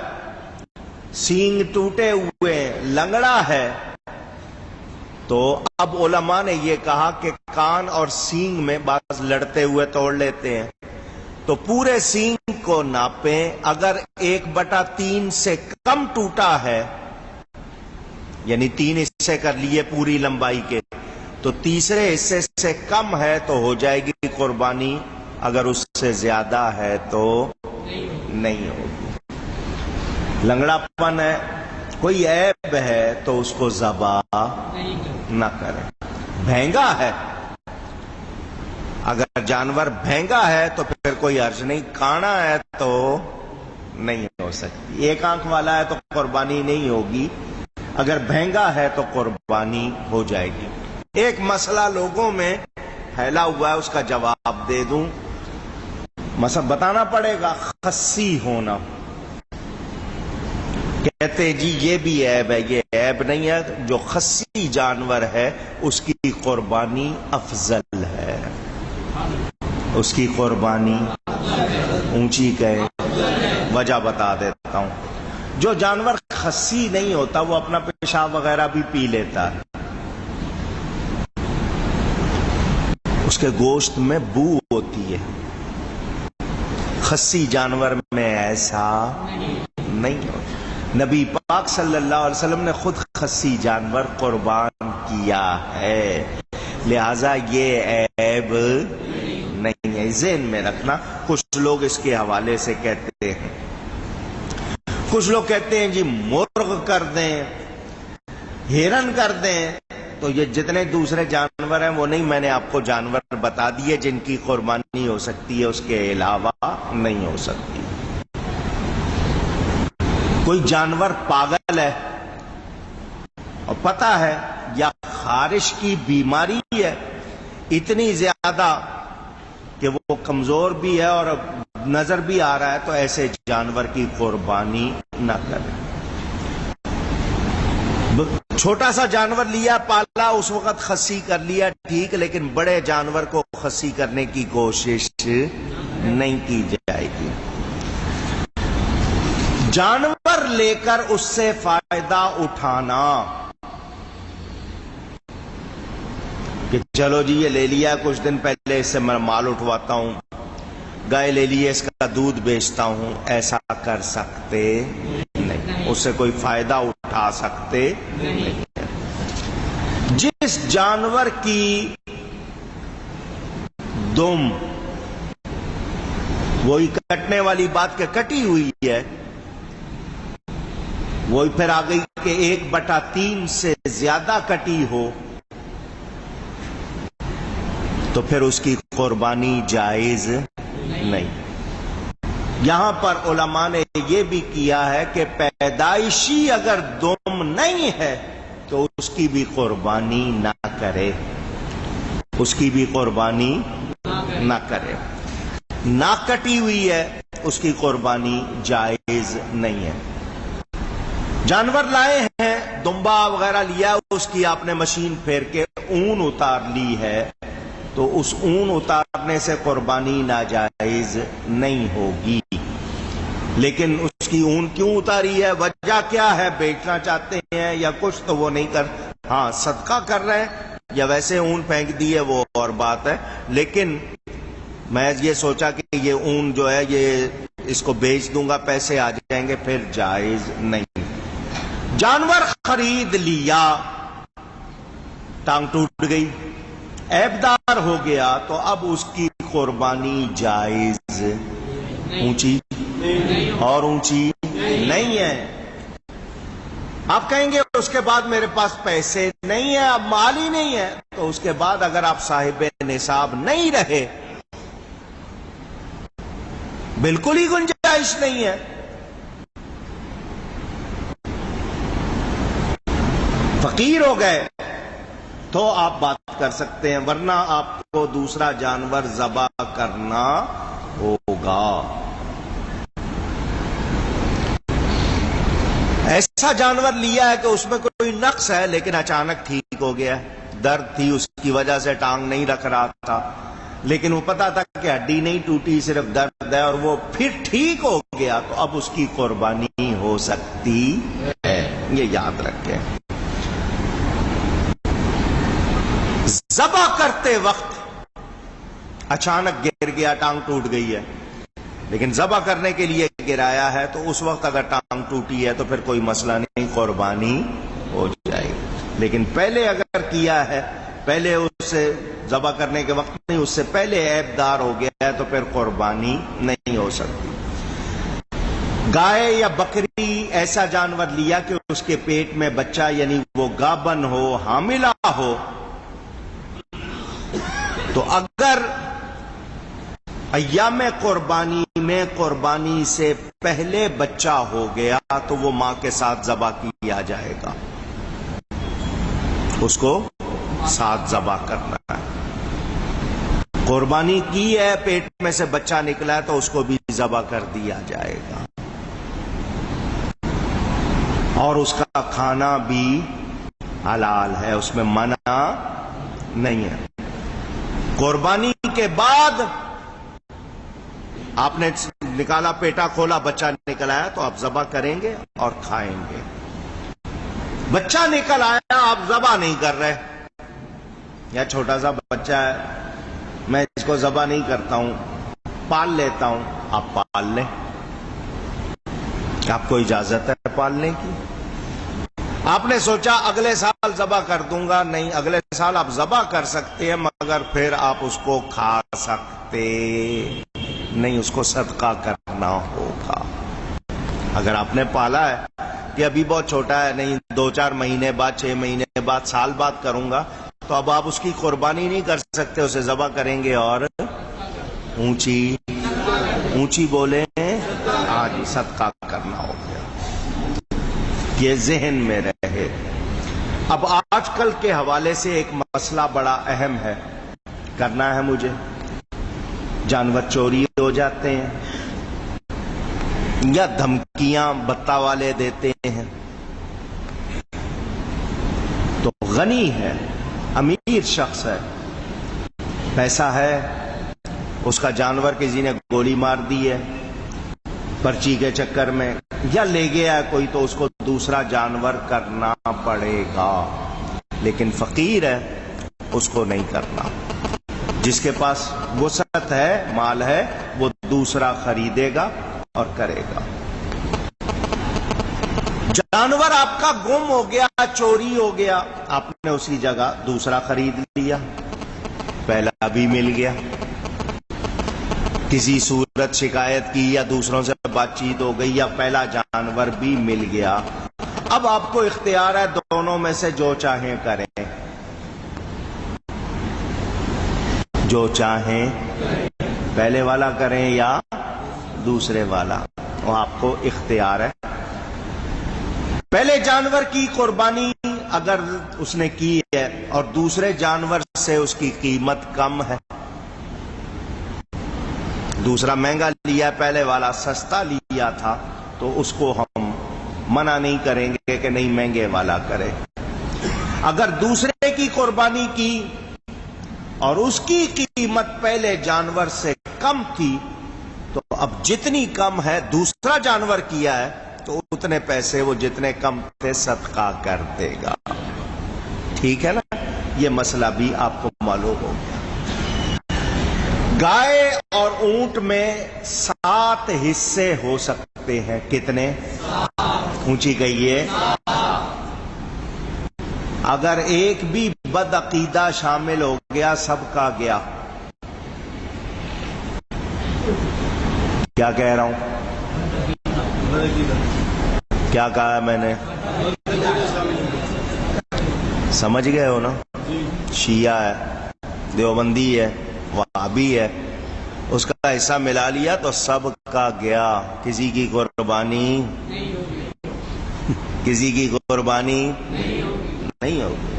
سینگ ٹوٹے ہوئے ہیں، لنگڑا ہے. تو اب علماء نے یہ کہا کہ کان اور سینگ میں بعض لڑتے ہوئے توڑ لیتے ہیں، تو پورے سینگ کو ناپیں. اگر 1/3 سے کم ٹوٹا ہے، یعنی 3 حصے کر لیے پوری لمبائی کے، تو تیسرے حصے سے کم ہے تو ہو جائے گی قربانی. اگر اس سے زیادہ ہے تو نہیں ہوگی. لنگڑا پن ہے، کوئی عیب ہے تو اس کو ذبح نہ کریں. بھینگا ہے، اگر جانور بھینگا ہے تو پھر کوئی حرج نہیں. کانا ہے تو نہیں ہو سکتی. 1 آنکھ والا ہے تو قربانی نہیں ہوگی، اگر بھینگا ہے تو قربانی ہو جائے گی. ایک مسئلہ لوگوں میں پھیلا ہوا ہے، اس کا جواب دے دوں. مسئلہ بتانا پڑے گا، خصی ہونا. کہتے جی یہ بھی عیب ہے، یہ عیب نہیں ہے. جو خصی جانور ہے اس کی قربانی افضل ہے. اس کی قربانی اونچی کہے؟ وجہ بتا دیتا ہوں. جو جانور خصی نہیں ہوتا وہ اپنا پیشاب وغیرہ بھی پی لیتا ہے، اس کے گوشت میں بو ہوتی ہے. خصی جانور میں ایسا نہیں ہوتا. نبی پاک صلی اللہ علیہ وسلم نے خود خصی جانور قربان کیا ہے، لہذا یہ عیب نہیں ہے. ذہن میں رکھنا. کچھ لوگ اس کے حوالے سے کہتے ہیں، کچھ لوگ کہتے ہیں جی مرغ کر دیں، ہرن کر دیں، تو یہ جتنے دوسرے جانور ہیں وہ نہیں. میں نے آپ کو جانور بتا دیے جن کی قربانی ہو سکتی ہے، اس کے علاوہ نہیں ہو سکتی. کوئی جانور پاگل ہے اور پتہ ہے یا خارش کی بیماری ہے اتنی زیادہ کہ وہ کمزور بھی ہے اور نظر بھی آ رہا ہے، تو ایسے جانور کی قربانی نہ کریں. چھوٹا سا جانور لیا پالا، اس وقت خصی کر لیا ٹھیک، لیکن بڑے جانور کو خصی کرنے کی کوشش نہیں کی جائے گی. جانور لے کر اس سے فائدہ اٹھانا کہ چلو جی یہ لے لیا، کچھ دن پہلے اس سے میں مال اٹھواتا ہوں، گائے لے لی اس کا دودھ بیچتا ہوں، ایسا کر سکتے نہیں، اس سے کوئی فائدہ اٹھا سکتے نہیں. جس جانور کی دم وہی کٹنے والی بات کہ کٹی ہوئی ہے، وہی پھر آ گئی کہ 1/3 سے زیادہ کٹی ہو، تو پھر اس کی قربانی جائز نہیں. یہاں پر علماء نے یہ بھی کیا ہے کہ پیدائشی اگر دم نہیں ہے تو اس کی بھی قربانی نہ کرے، اس کی بھی قربانی نہ کرے. نہ کٹی ہوئی ہے اس کی قربانی جائز نہیں ہے. جانور لائے ہیں، دمبا وغیرہ لیا، اس کی آپ نے مشین پھیر کے اون اتار لی ہے، تو اس اون اتارنے سے قربانی ناجائز نہیں ہوگی. لیکن اس کی اون کیوں اتاری ہے، وجہ کیا ہے؟ بیچنا چاہتے ہیں یا کچھ، تو وہ نہیں کر، ہاں صدقہ کر رہے ہیں یا ویسے اون پھینک دی ہے وہ اور بات ہے. لیکن میں یہ سوچا کہ یہ اون جو ہے یہ اس کو بیچ دوں گا، پیسے آ جائیں گے، پھر جائز نہیں. جانور خرید لیا، ٹانگ ٹوٹ گئی، عیبدار ہو گیا، تو اب اس کی قربانی جائز اونچی اور اونچی نہیں ہے. آپ کہیں گے اس کے بعد میرے پاس پیسے نہیں ہیں، اب مال ہی نہیں ہے، تو اس کے بعد اگر آپ صاحب نصاب نہیں رہے، بالکل ہی گنجائش نہیں ہے، فقیر ہو گئے، تو آپ بات کر سکتے ہیں، ورنہ آپ کو دوسرا جانور ذبح کرنا ہوگا. ایسا جانور لیا ہے کہ اس میں کوئی نقص ہے لیکن اچانک ٹھیک ہو گیا، درد تھی اس کی وجہ سے ٹانگ نہیں رکھ رہا تھا، لیکن وہ پتا تھا کہ ہڈی نہیں ٹوٹی، صرف درد ہے، اور وہ پھر ٹھیک ہو گیا، تو اب اس کی قربانی ہو سکتی ہے. یہ یاد رکھیں. ذبح کرتے وقت اچانک گر گیا، ٹانگ ٹوٹ گئی ہے، لیکن ذبح کرنے کے لیے گرایا ہے، تو اس وقت اگر ٹانگ ٹوٹی ہے تو پھر کوئی مسئلہ نہیں، قربانی ہو جائے گی. لیکن پہلے اگر کیا ہے، پہلے اس سے ذبح کرنے کے وقت نہیں، اس سے پہلے عیبدار ہو گیا ہے، تو پھر قربانی نہیں ہو سکتی. گائے یا بکری ایسا جانور لیا کہ اس کے پیٹ میں بچہ، یعنی وہ گابن ہو، حاملہ ہو، تو اگر ایام قربانی میں قربانی سے پہلے بچہ ہو گیا تو وہ ماں کے ساتھ ذبح کیا جائے گا، اس کو ساتھ ذبح کرنا ہے. قربانی کی ہے، پیٹ میں سے بچہ نکلا ہے، تو اس کو بھی ذبح کر دیا جائے گا، اور اس کا کھانا بھی حلال ہے، اس میں منع نہیں ہے. قربانی کے بعد آپ نے نکالا، پیٹا کھولا، بچہ نکل آیا تو آپ ذبح کریں گے اور کھائیں گے۔ بچہ نکل آیا، آپ ذبح نہیں کر رہے، یا چھوٹا سا بچہ ہے، میں اس کو ذبح نہیں کرتا ہوں، پال لیتا ہوں، آپ پال لیں، آپ کو اجازت ہے پالنے کی۔ آپ نے سوچا اگلے سال ذبح کر دوں گا، نہیں، اگلے سال آپ ذبح کر سکتے ہیں مگر پھر آپ اس کو کھا سکتے نہیں، اس کو صدقہ کرنا ہوگا۔ اگر آپ نے پالا ہے کہ ابھی بہت چھوٹا ہے، نہیں 2-4 مہینے بعد، 6 مہینے بعد، سال بعد کروں گا، تو اب آپ اس کی قربانی نہیں کر سکتے، اسے ذبح کریں گے اور اونچی بولیں، آج صدقہ کرنا ہو گیا۔ یہ ذہن میں رہے۔ اب آج کل کے حوالے سے ایک مسئلہ بڑا اہم ہے، کرنا ہے مجھے، جانور چوری ہو جاتے ہیں یا دھمکیاں بتہ والے دیتے ہیں، تو غنی ہے، امیر شخص ہے، پیسہ ہے، اس کا جانور کسی نے گولی مار دی ہے پرچی کے چکر میں، یا لے گیا ہے کوئی، تو اس کو دوسرا جانور کرنا پڑے گا، لیکن فقیر ہے، اس کو نہیں کرنا۔ جس کے پاس وسعت ہے، مال ہے، وہ دوسرا خریدے گا اور کرے گا۔ جانور آپ کا گم ہو گیا، چوری ہو گیا، آپ نے اسی جگہ دوسرا خرید لیا، پہلا بھی مل گیا، کسی صورت شکایت کی یا دوسروں سے بات چیت ہو گئی، یا پہلا جانور بھی مل گیا۔ اب آپ کو اختیار ہے، دونوں میں سے جو چاہیں کریں، جو چاہیں، پہلے والا کریں یا دوسرے والا، وہ آپ کو اختیار ہے۔ پہلے جانور کی قربانی اگر اس نے کی ہے اور دوسرے جانور سے اس کی قیمت کم ہے، دوسرا مہنگا لیا، پہلے والا سستا لیا تھا، تو اس کو ہم منع نہیں کریں گے کہ نہیں مہنگے والا کرے۔ اگر دوسرے کی قربانی کی اور اس کی قیمت پہلے جانور سے کم تھی، تو اب جتنی کم ہے، دوسرا جانور کیا ہے تو اتنے پیسے وہ جتنے کم تھے صدقہ کر دے گا۔ ٹھیک ہے نا؟ یہ مسئلہ بھی آپ کو معلوم ہو گیا۔ گائے اور اونٹ میں 7 حصے ہو سکتے ہیں، کتنے؟ اونچی کہیے۔ اگر ایک بھی بدعقیدہ شامل ہو گیا، سب کا گیا۔ کیا کہہ رہا ہوں؟ کیا کہا ہے میں نے؟ سمجھ گئے ہو نا؟ شیعہ ہے، دیوبندی ہے، وہابی ہے، اس کا حصہ ملا لیا تو سب کا گیا، کسی کی قربانی نہیں ہوگی۔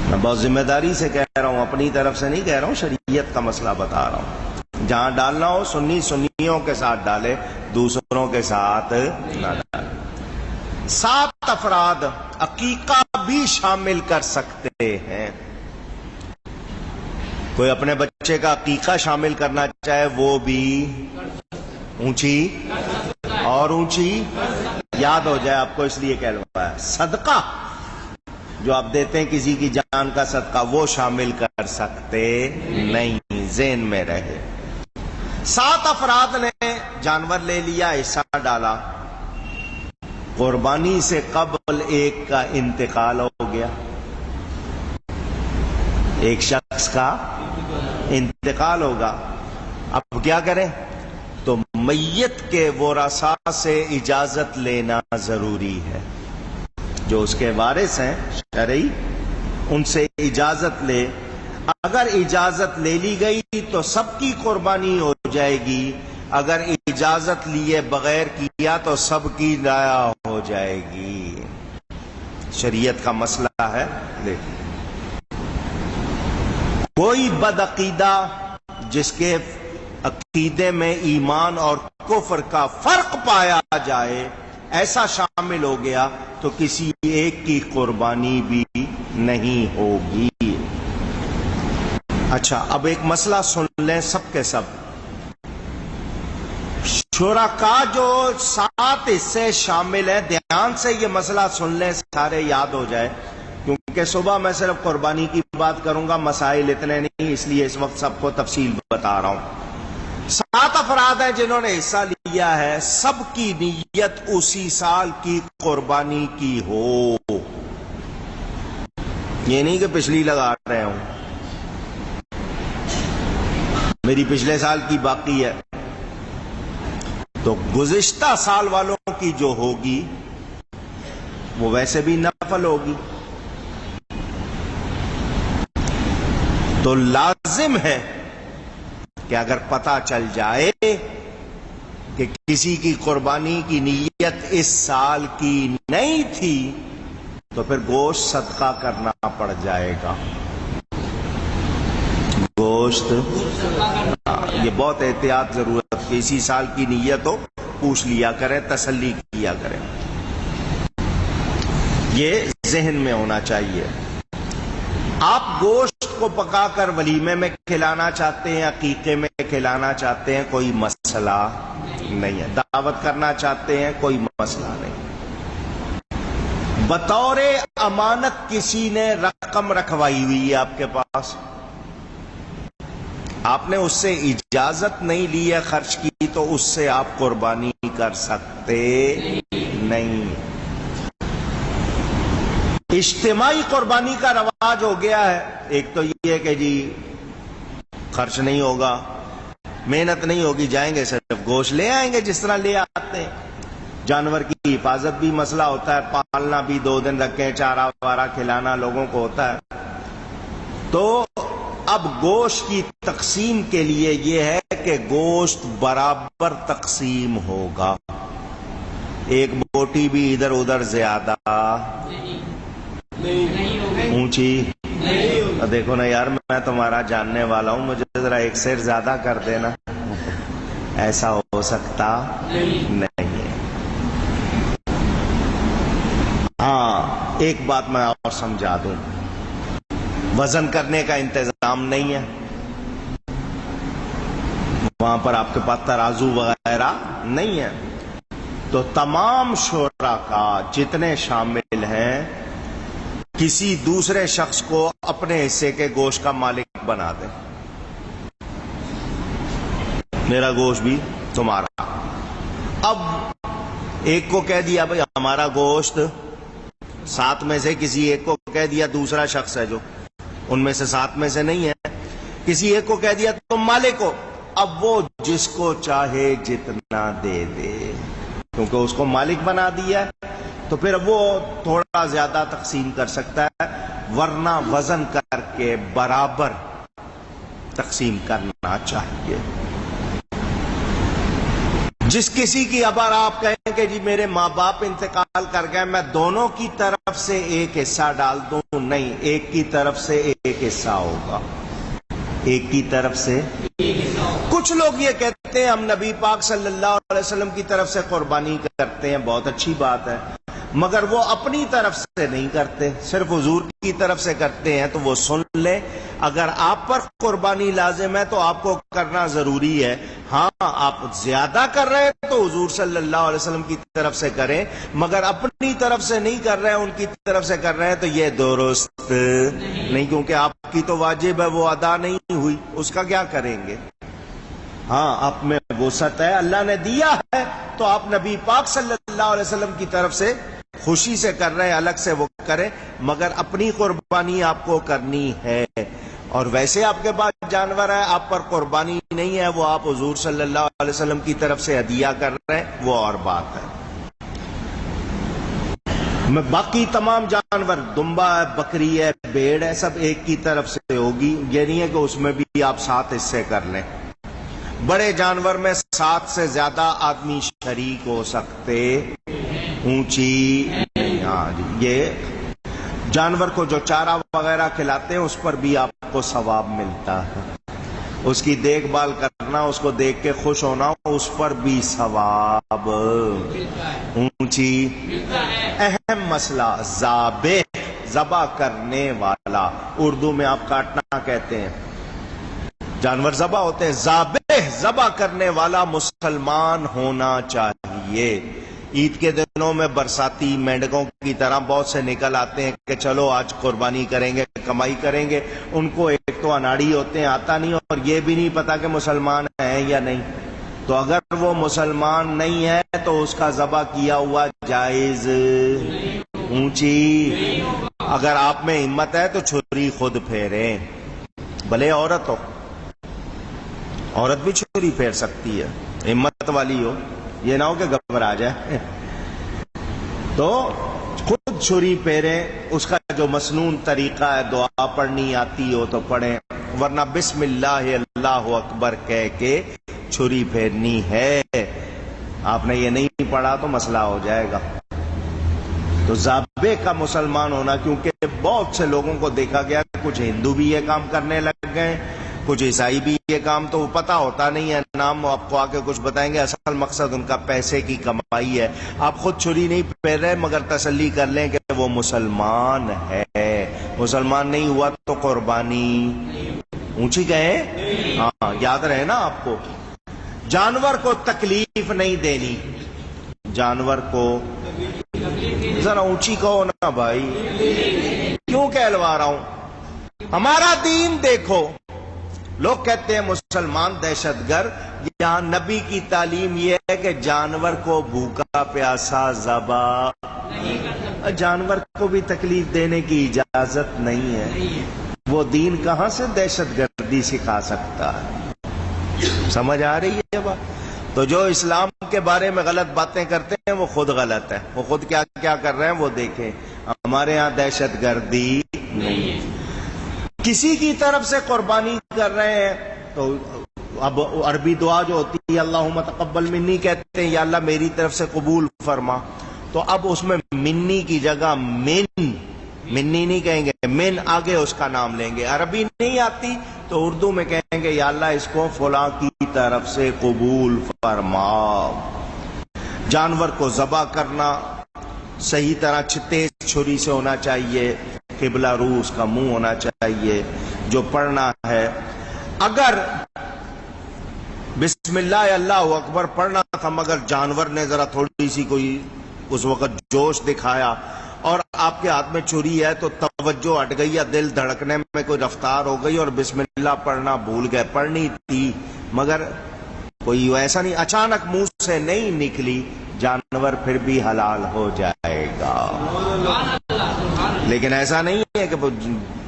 میں بہت ذمہ داری سے کہہ رہا ہوں، اپنی طرف سے نہیں کہہ رہا ہوں، شریعت کا مسئلہ بتا رہا ہوں۔ جہاں ڈالنا ہو سنیوں کے ساتھ ڈالے، دوسروں کے ساتھ نہ ڈالے۔ 7 افراد عقیقہ بھی شامل کر سکتے ہیں۔ کوئی اپنے بچے کا عقیقہ شامل کرنا چاہے، وہ بھی اونچی اور اونچی، یاد ہو جائے آپ کو، اس لیے کہلوایا ہے۔ صدقہ جو آپ دیتے ہیں کسی کی جان کا صدقہ، وہ شامل کر سکتے نہیں، ذہن میں رہے۔ 7 افراد نے جانور لے لیا، حصہ ڈالا، قربانی سے قبل ایک کا انتقال ہو گیا، ایک شخص کا انتقال ہوگا، اب کیا کریں؟ تو میت کے ورثاء سے اجازت لینا ضروری ہے، جو اس کے وارث ہیں شرعی، ان سے اجازت لے۔ اگر اجازت لے لی گئی تو سب کی قربانی ہو جائے گی، اگر اجازت لیے بغیر کیا تو سب کی ضائع ہو جائے گی۔ شریعت کا مسئلہ ہے۔ دیکھیں، کوئی بدعقیدہ جس کے عقیدے میں ایمان اور کفر کا فرق پایا جائے، ایسا شامل ہو گیا تو کسی ایک کی قربانی بھی نہیں ہوگی۔ اچھا، اب ایک مسئلہ سن لیں سب کے سب۔ شرکا جو 7 حصے شامل ہیں، دھیان سے یہ مسئلہ سن لیں، سارے یاد ہو جائے، کیونکہ صبح میں صرف قربانی کی بات کروں گا، مسائل اتنے نہیں، اس لیے اس وقت سب کو تفصیل بتا رہا ہوں۔ 7 افراد ہیں جنہوں نے حصہ لیا ہے، سب کی نیت اسی سال کی قربانی کی ہو، یہ نہیں کہ پچھلی لگا رہے ہوں، میری پچھلے سال کی باقی ہے، تو گزشتہ سال والوں کی جو ہوگی وہ ویسے بھی نفل ہوگی، تو لازم ہے کہ اگر پتہ چل جائے کہ کسی کی قربانی کی نیت اس سال کی نہیں تھی تو پھر گوشت صدقہ کرنا پڑ جائے گا، گوشت، یہ بہت احتیاط ضرورت کہ اسی سال کی نیت ہو، پوچھ لیا کریں، تسلی کیا کریں، یہ ذہن میں ہونا چاہیے۔ آپ گوشت کو پکا کر ولیمے میں کھلانا چاہتے ہیں، عقیقے میں کھلانا چاہتے ہیں، کوئی مسئلہ نہیں ہے، دعوت کرنا چاہتے ہیں، کوئی مسئلہ نہیں۔ بطور امانت کسی نے رقم رکھوائی ہوئی ہے آپ کے پاس، آپ نے اس سے اجازت نہیں لی ہے خرچ کی، تو اس سے آپ قربانی کر سکتے نہیں۔ اجتماعی قربانی کا رواج ہو گیا ہے، ایک تو یہ کہ جی خرچ نہیں ہوگا، محنت نہیں ہوگی، جائیں گے صرف گوشت لے آئیں گے جس طرح لے آتے ہیں، جانور کی حفاظت بھی مسئلہ ہوتا ہے، پالنا بھی 2 دن رکھیں، چارہ وارہ کھلانا لوگوں کو ہوتا ہے، تو اب گوشت کی تقسیم کے لیے یہ ہے کہ گوشت برابر تقسیم ہوگا، ایک بوٹی بھی ادھر ادھر زیادہ اونچی، دیکھو نا یار میں تمہارا جاننے والا ہوں، مجھے ذرا ایک سیر زیادہ کر دینا، ایسا ہو سکتا نہیں ہے۔ ہاں ایک بات میں اور سمجھا دوں، وزن کرنے کا انتظام نہیں ہے، وہاں پر آپ کے پاس ترازو وغیرہ نہیں ہے، تو تمام شرکا جتنے شامل ہیں کسی دوسرے شخص کو اپنے حصے کے گوشت کا مالک بنا دیں، میرا گوشت بھی تمہارا۔ اب ایک کو کہہ دیا بھائی ہمارا گوشت، 7 میں سے کسی ایک کو کہہ دیا، دوسرا شخص ہے جو ان میں سے 7 میں سے نہیں ہے، کسی ایک کو کہہ دیا تم مالک ہو، اب وہ جس کو چاہے جتنا دے دے، کیونکہ اس کو مالک بنا دیا ہے، تو پھر وہ تھوڑا زیادہ تقسیم کر سکتا ہے، ورنہ وزن کر کے برابر تقسیم کرنا چاہیے۔ جس کسی کی اگر آپ کہیں کہ جی میرے ماں باپ انتقال کر گئے، میں دونوں کی طرف سے ایک حصہ ڈال دوں، نہیں، ایک کی طرف سے ایک حصہ ہوگا، ایک کی طرف سے۔ کچھ لوگ یہ کہتے ہیں ہم نبی پاک صلی اللہ علیہ وسلم کی طرف سے قربانی کرتے ہیں، بہت اچھی بات ہے، مگر وہ اپنی طرف سے نہیں کرتے، صرف حضور کی طرف سے کرتے ہیں، تو وہ سن لیں، اگر آپ پر قربانی لازم ہے تو آپ کو کرنا ضروری ہے، ہاں آپ زیادہ کر رہے ہیں تو حضور صلی اللہ علیہ وسلم کی طرف سے کریں، مگر اپنی طرف سے نہیں کر رہے ہیں، ان کی طرف سے کر رہے ہیں، تو یہ درست نہیں، کیونکہ آپ کی تو واجب ہے وہ ادا نہیں ہوئی، اس کا کیا کریں گے؟ ہاں آپ میں وسعت ہے، اللہ نے دیا ہے، تو آپ نبی پاک صلی اللہ علیہ وسلم کی طرف سے خوشی سے کر رہے ہیں، الگ سے وہ کریں، مگر اپنی قربانی آپ کو کرنی ہے، اور ویسے آپ کے پاس جانور ہے، آپ پر قربانی نہیں ہے، وہ آپ حضور صلی اللہ علیہ وسلم کی طرف سے ہدیہ کر رہے ہیں، وہ اور بات ہے۔ میں باقی تمام جانور، دمبا ہے، بکری ہے، بھیڑ ہے، سب ایک کی طرف سے ہوگی، یہ نہیں ہے کہ اس میں بھی آپ 7 حصے کر لیں۔ بڑے جانور میں 7 سے زیادہ آدمی شریک ہو سکتے، اونچی، ہاں جی، یہ جانور کو جو چارہ وغیرہ کھلاتے ہیں اس پر بھی آپ کو ثواب ملتا ہے، اس کی دیکھ بھال کرنا، اس کو دیکھ کے خوش ہونا، اس پر بھی ثواب، اونچی۔ اہم مسئلہ ذابح، ذبح کرنے والا، اردو میں آپ کاٹنا کہتے ہیں، جانور ذبح ہوتے ہیں، ذابح واضح ذبح کرنے والا مسلمان ہونا چاہیے۔ عید کے دنوں میں برساتی مینڈکوں کی طرح بہت سے نکل آتے ہیں کہ چلو آج قربانی کریں گے، کمائی کریں گے۔ ان کو ایک تو اناڑی ہوتے ہیں، آتا نہیں، اور یہ بھی نہیں پتا کہ مسلمان ہیں یا نہیں۔ تو اگر وہ مسلمان نہیں ہے تو اس کا ذبح کیا ہوا جائز اونچی۔ اگر آپ میں ہمت ہے تو چھری خود پھیریں، بھلے عورت ہو، عورت بھی چھری پھیر سکتی ہے، ہمت والی ہو، یہ نہ ہو کہ گھبرا جائے۔ تو خود چھری پھیریں، اس کا جو مسنون طریقہ ہے، دعا پڑھنی آتی ہو تو پڑھیں، ورنہ بسم اللہ اللہ اکبر کہہ کے چھری پھیرنی ہے۔ آپ نے یہ نہیں پڑھا تو مسئلہ ہو جائے گا۔ تو ذابح کا مسلمان ہونا، کیونکہ بہت سے لوگوں کو دیکھا گیا، کچھ ہندو بھی یہ کام کرنے لگ گئے، کچھ عیسائی بھی یہ کام، تو وہ پتہ ہوتا نہیں ہے، نام آپ کو آ کے کچھ بتائیں گے، اصل مقصد ان کا پیسے کی کمائی ہے۔ آپ خود چھری نہیں پھیر رہے، مگر تسلی کر لیں کہ وہ مسلمان ہے۔ مسلمان نہیں ہوا تو قربانی اونچی کہیں، ہاں یاد رہے نا آپ کو۔ جانور کو تکلیف نہیں دینی، جانور کو ذرا اونچی کہو نا بھائی، کیوں کہلوا رہا ہوں؟ ہمارا دین دیکھو، لوگ کہتے ہیں مسلمان دہشت گرد، یہاں نبی کی تعلیم یہ ہے کہ جانور کو بھوکا پیاسا ذبح، جانور کو بھی تکلیف دینے کی اجازت نہیں ہے۔ وہ دین کہاں سے دہشت گردی سکھا سکتا ہے؟ سمجھ آ رہی ہے بات؟ تو جو اسلام کے بارے میں غلط باتیں کرتے ہیں وہ خود غلط ہے، وہ خود کیا کیا کر رہے ہیں وہ دیکھیں۔ ہمارے ہاں دہشت گردی نہیں، کسی کی طرف سے قربانی کر رہے ہیں تو اب عربی دعا جو ہوتی ہے اللہم تقبل منی، کہتے ہیں یا اللہ میری طرف سے قبول فرما، تو اب اس میں منی کی جگہ منی نہیں کہیں گے، من آگے اس کا نام لیں گے۔ عربی نہیں آتی تو اردو میں کہیں گے یا اللہ اس کو فلاں کی طرف سے قبول فرما۔ جانور کو ذبح کرنا صحیح طرح تیز چھری سے ہونا چاہیے، قبلہ رو اس کا منہ ہونا چاہیے جو پڑھنا ہے۔ اگر بسم اللہ اللہ اکبر پڑھنا تھا مگر جانور نے ذرا تھوڑی سی کوئی اس وقت جوش دکھایا اور آپ کے ہاتھ میں چھری ہے تو توجہ ہٹ گئی یا دل دھڑکنے میں کوئی رفتار ہو گئی اور بسم اللہ پڑھنا بھول گئے، پڑھنی تھی مگر کوئی ایسا نہیں، اچانک منہ سے نہیں نکلی، جانور پھر بھی حلال ہو جائے گا۔ لیکن ایسا نہیں ہے کہ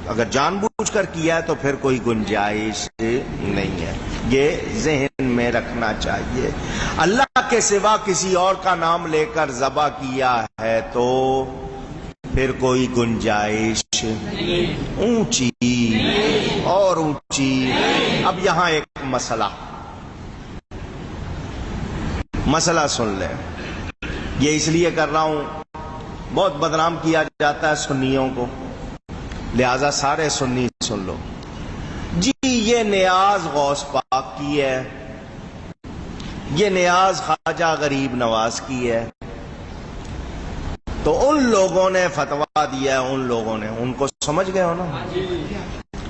اگر جان بوجھ کر کیا ہے تو پھر کوئی گنجائش نہیں ہے، یہ ذہن میں رکھنا چاہیے۔ اللہ کے سوا کسی اور کا نام لے کر ذبح کیا ہے تو پھر کوئی گنجائش اونچی اور اونچی۔ اب یہاں ایک مسئلہ سن لیں، یہ اس لیے کر رہا ہوں، بہت بدنام کیا جاتا ہے سنیوں کو، لہذا سارے سنی سن لو۔ جی یہ نیاز غوث پاک کی ہے، یہ نیاز خواجہ غریب نواز کی ہے، تو ان لوگوں نے فتویٰ دیا ہے، ان لوگوں نے، ان کو سمجھ گئے ہو نا،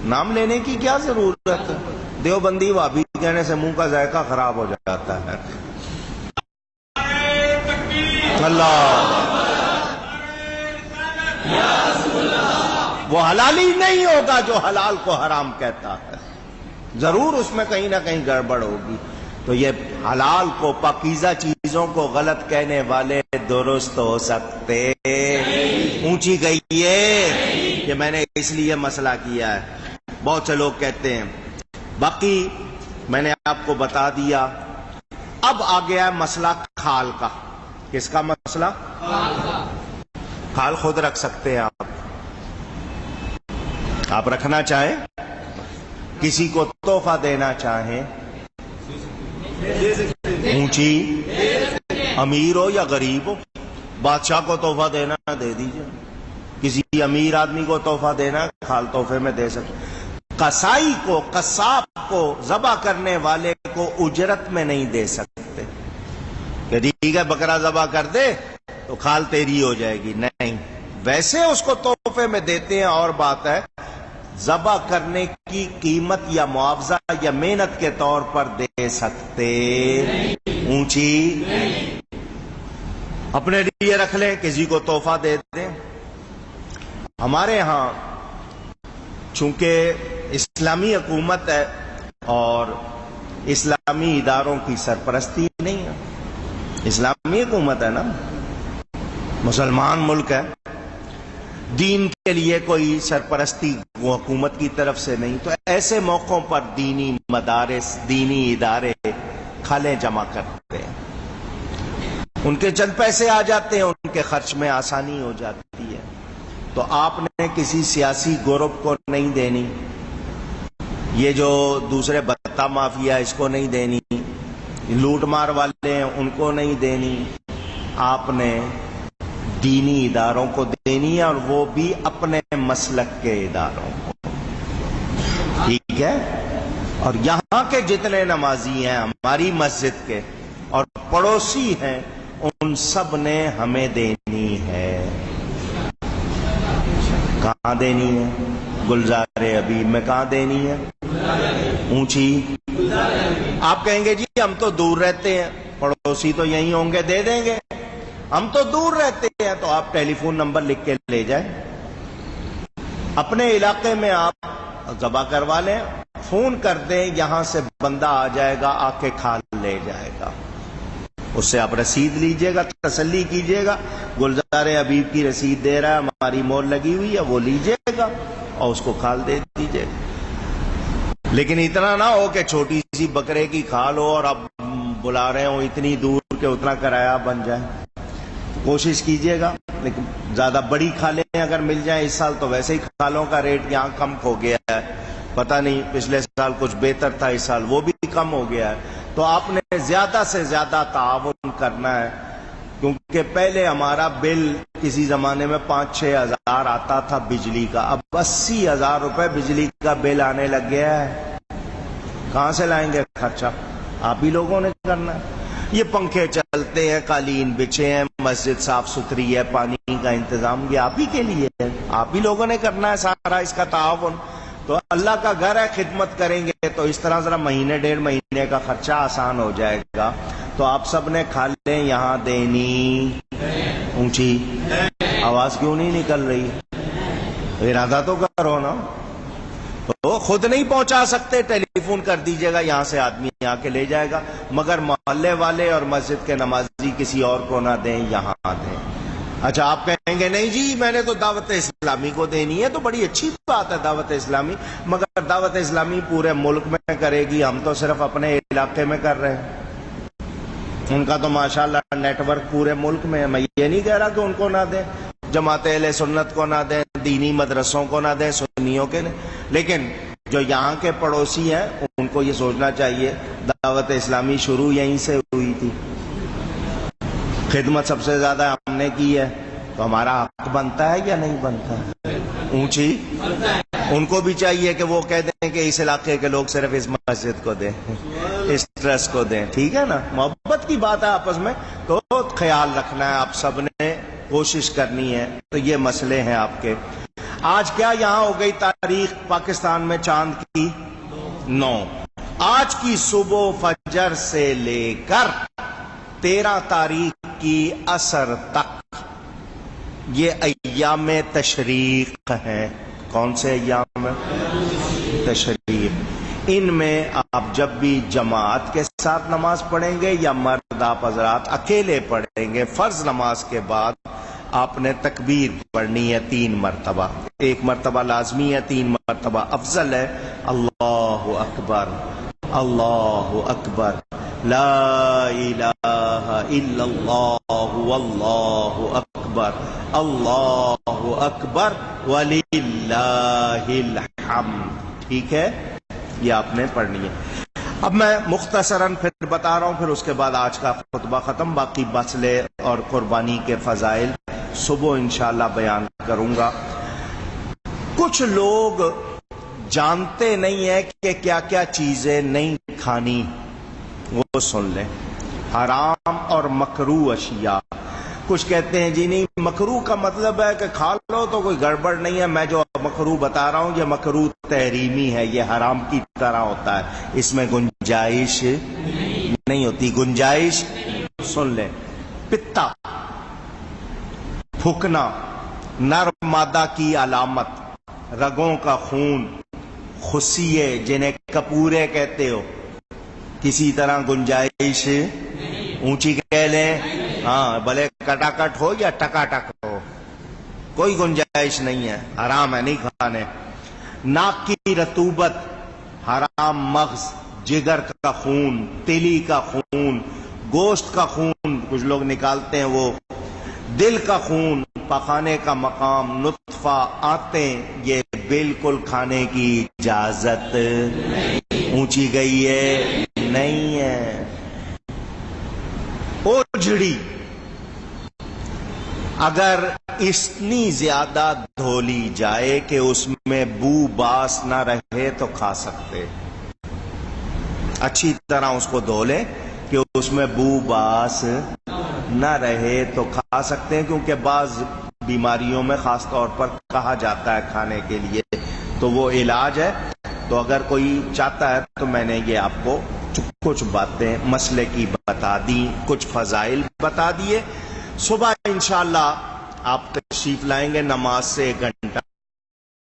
نام لینے کی کیا ضرورت ہے؟ دیوبندی وہابی کہنے سے منہ کا ذائقہ خراب ہو جاتا ہے۔ اللہ وہ حلالی نہیں ہوگا جو حلال کو حرام کہتا ہے، ضرور اس میں کہیں نہ کہیں گڑبڑ ہوگی۔ تو یہ حلال کو، پاکیزہ چیزوں کو غلط کہنے والے درست ہو سکتے؟ اونچی گئی ہے کہ میں نے اس لیے مسئلہ کیا ہے، بہت سے لوگ کہتے ہیں۔ باقی میں نے آپ کو بتا دیا۔ اب آ گیا ہے مسئلہ کھال کا۔ کس کا مسئلہ؟ کھال خود رکھ سکتے ہیں آپ رکھنا چاہیں، کسی کو تحفہ دینا چاہیں، اونچی، امیر ہو یا غریب ہو، بادشاہ کو تحفہ دینا دے دیجئے، کسی امیر آدمی کو تحفہ دینا کھال تحفے میں دے سکتے۔ قصائی کو، قصاب کو، ذبح کرنے والے کو اجرت میں نہیں دے سکتے کہ ٹھیک ہے بکرا ذبح کر دے تو کھال تیری ہو جائے گی، نہیں، ویسے اس کو تحفے میں دیتے ہیں اور بات ہے، ذبح کرنے کی قیمت یا معاوضہ یا محنت کے طور پر دے سکتے؟ اونچی اپنے لیے رکھ لیں، کسی کو تحفہ دے دیں۔ ہمارے ہاں چونکہ اسلامی حکومت ہے اور اسلامی اداروں کی سرپرستی نہیں ہے، اسلامی حکومت ہے نا، مسلمان ملک ہے، دین کے لیے کوئی سرپرستی حکومت کی طرف سے نہیں، تو ایسے موقعوں پر دینی مدارس، دینی ادارے کھالیں جمع کرتے ہیں، ان کے چند پیسے آ جاتے ہیں، ان کے خرچ میں آسانی ہو جاتی ہے۔ تو آپ نے کسی سیاسی گروپ کو نہیں دینی، یہ جو دوسرے بتا مافیا اس کو نہیں دینی، لوٹ مار والے ہیں ان کو نہیں دینی، آپ نے دینی اداروں کو دینی ہے، اور وہ بھی اپنے مسلک کے اداروں کو، ٹھیک ہے؟ اور یہاں کے جتنے نمازی ہیں ہماری مسجد کے اور پڑوسی ہیں، ان سب نے ہمیں دینی ہے۔ کہاں دینی ہے؟ گلزار ابیب میں کہاں دینی ہے؟ اونچی۔ آپ کہیں گے جی ہم تو دور رہتے ہیں، پڑوسی تو یہیں ہوں گے، دے دیں گے۔ ہم تو دور رہتے ہیں، تو آپ ٹیلی فون نمبر لکھ کے لے جائیں، اپنے علاقے میں آپ ذبح کروا لیں، فون کر دیں، یہاں سے بندہ آ جائے گا، آ کے کھال لے جائے گا، اس سے آپ رسید لیجئے گا، تسلی کیجئے گا، گلزار حبیب کی رسید دے رہا ہے، ہماری مور لگی ہوئی ہے، وہ لیجئے گا اور اس کو کھال دے دیجئے گا۔ لیکن اتنا نہ ہو کہ چھوٹی سی بکرے کی کھال ہو اور اب بلا رہے ہوں اتنی دور کہ اتنا کرایہ بن جائے، کوشش کیجئے گا۔ لیکن زیادہ بڑی کھالیں اگر مل جائیں، اس سال تو ویسے ہی کھالوں کا ریٹ یہاں کم ہو گیا ہے، پتہ نہیں پچھلے سال کچھ بہتر تھا، اس سال وہ بھی کم ہو گیا ہے، تو آپ نے زیادہ سے زیادہ تعاون کرنا ہے، کیونکہ پہلے ہمارا بل کسی زمانے میں 5-6 ہزار آتا تھا بجلی کا، اب 80,000 روپے بجلی کا بل آنے لگ گیا ہے۔ کہاں سے لائیں گے خرچہ؟ آپ ہی لوگوں نے کرنا ہے۔ یہ پنکھے چلتے ہیں، قالین بچھے ہیں، مسجد صاف ستھری ہے، پانی کا انتظام یہ آپ ہی کے لیے ہے، آپ ہی لوگوں نے کرنا ہے سارا اس کا تعاون۔ تو اللہ کا گھر ہے، خدمت کریں گے تو اس طرح ذرا مہینے 1.5 مہینے کا خرچہ آسان ہو جائے گا۔ تو آپ سب نے کھالیں یہاں دینی، اونچی آواز کیوں نہیں نکل رہی؟ ارادہ تو کرو نا، تو خود نہیں پہنچا سکتے، ٹیلی فون کر دیجئے گا، یہاں سے آدمی آ کے لے جائے گا، مگر محلے والے اور مسجد کے نمازی کسی اور کو نہ دیں، یہاں دیں۔ اچھا آپ کہیں گے نہیں جی میں نے تو دعوت اسلامی کو دینی ہے، تو بڑی اچھی بات ہے دعوت اسلامی، مگر دعوت اسلامی پورے ملک میں کرے گی، ہم تو صرف اپنے علاقے میں کر رہے ہیں، ان کا تو ماشاءاللہ نیٹ ورک پورے ملک میں ہے۔ میں یہ نہیں کہہ رہا کہ ان کو نہ دیں، جماعت اہل سنت کو نہ دیں، دینی مدرسوں کو نہ دیں، سنیوں کے نہیں، لیکن جو یہاں کے پڑوسی ہیں ان کو یہ سوچنا چاہیے دعوت اسلامی شروع یہیں سے ہوئی تھی، خدمت سب سے زیادہ ہم نے کی ہے، تو ہمارا حق بنتا ہے یا نہیں بنتا ہے؟ اونچی ان کو بھی چاہیے کہ وہ کہہ دیں کہ اس علاقے کے لوگ صرف اس مسجد کو دیں، اس ٹرسٹ کو دیں، ٹھیک ہے نا؟ محبت کی بات ہے آپس میں، تو خیال رکھنا ہے، آپ سب نے کوشش کرنی ہے۔ تو یہ مسئلے ہیں آپ کے۔ آج کیا یہاں ہو گئی تاریخ پاکستان میں چاند کی 9، آج کی صبح فجر سے لے کر 13 تاریخ کی عصر تک یہ ایام تشریق ہیں۔ کون سے ایام تشریق؟ ان میں آپ جب بھی جماعت کے ساتھ نماز پڑھیں گے یا مرد آپ حضرات اکیلے پڑھیں گے، فرض نماز کے بعد آپ نے تکبیر پڑھنی ہے 3 مرتبہ، 1 مرتبہ لازمی ہے، 3 مرتبہ افضل ہے۔ اللہ اکبر، اللہ اکبر، لا الہ الا اللہ واللہ اکبر، اللہ اکبر وللہ الحمد، ٹھیک ہے؟ یہ آپ نے پڑھنی ہے۔ اب میں مختصراً پھر بتا رہا ہوں، پھر اس کے بعد آج کا خطبہ ختم، باقی مسئلے اور قربانی کے فضائل صبح انشاءاللہ بیان کروں گا۔ کچھ لوگ جانتے نہیں ہیں کہ کیا کیا چیزیں نہیں کھانی، وہ سن لیں۔ حرام اور مکروہ اشیاء، کچھ کہتے ہیں جی نہیں، مکروہ کا مطلب ہے کہ کھا لو تو کوئی گڑبڑ نہیں ہے، میں جو مکروہ بتا رہا ہوں یہ مکروہ تحریمی ہے، یہ حرام کی طرح ہوتا ہے، اس میں گنجائش نہیں ہوتی۔ گنجائش سن لیں، پتا پھکنا نر مادہ کی علامت، رگوں کا خون، خصیے جنہیں کپورے کہتے ہو، کسی طرح گنجائش اونچی کہہ لیں، ہاں بھلے کٹا کٹ ہو یا ٹکا ٹک ہو، کوئی گنجائش نہیں ہے، حرام ہے، نہیں کھانے۔ ناک کی رطوبت، حرام۔ مغز، جگر کا خون، تلی کا خون، گوشت کا خون کچھ لوگ نکالتے ہیں وہ، دل کا خون، پخانے کا مقام، نطفہ، آنتیں، یہ بالکل کھانے کی اجازت اونچی گئی ہے نہیں ہے۔ اوجڑی، اگر اتنی زیادہ دھو لی جائے کہ اس میں بو باس نہ رہے تو کھا سکتے، اچھی طرح اس کو دھو لیں کہ اس میں بو باس نہ رہے تو کھا سکتے ہیں، کیونکہ بعض بیماریوں میں خاص طور پر کہا جاتا ہے کھانے کے لیے، تو وہ علاج ہے۔ تو اگر کوئی چاہتا ہے تو میں نے یہ آپ کو کچھ باتیں مسئلے کی بتا دی، کچھ فضائل بتا دیے۔ صبح انشاءاللہ آپ تشریف لائیں گے نماز سے 1 گھنٹہ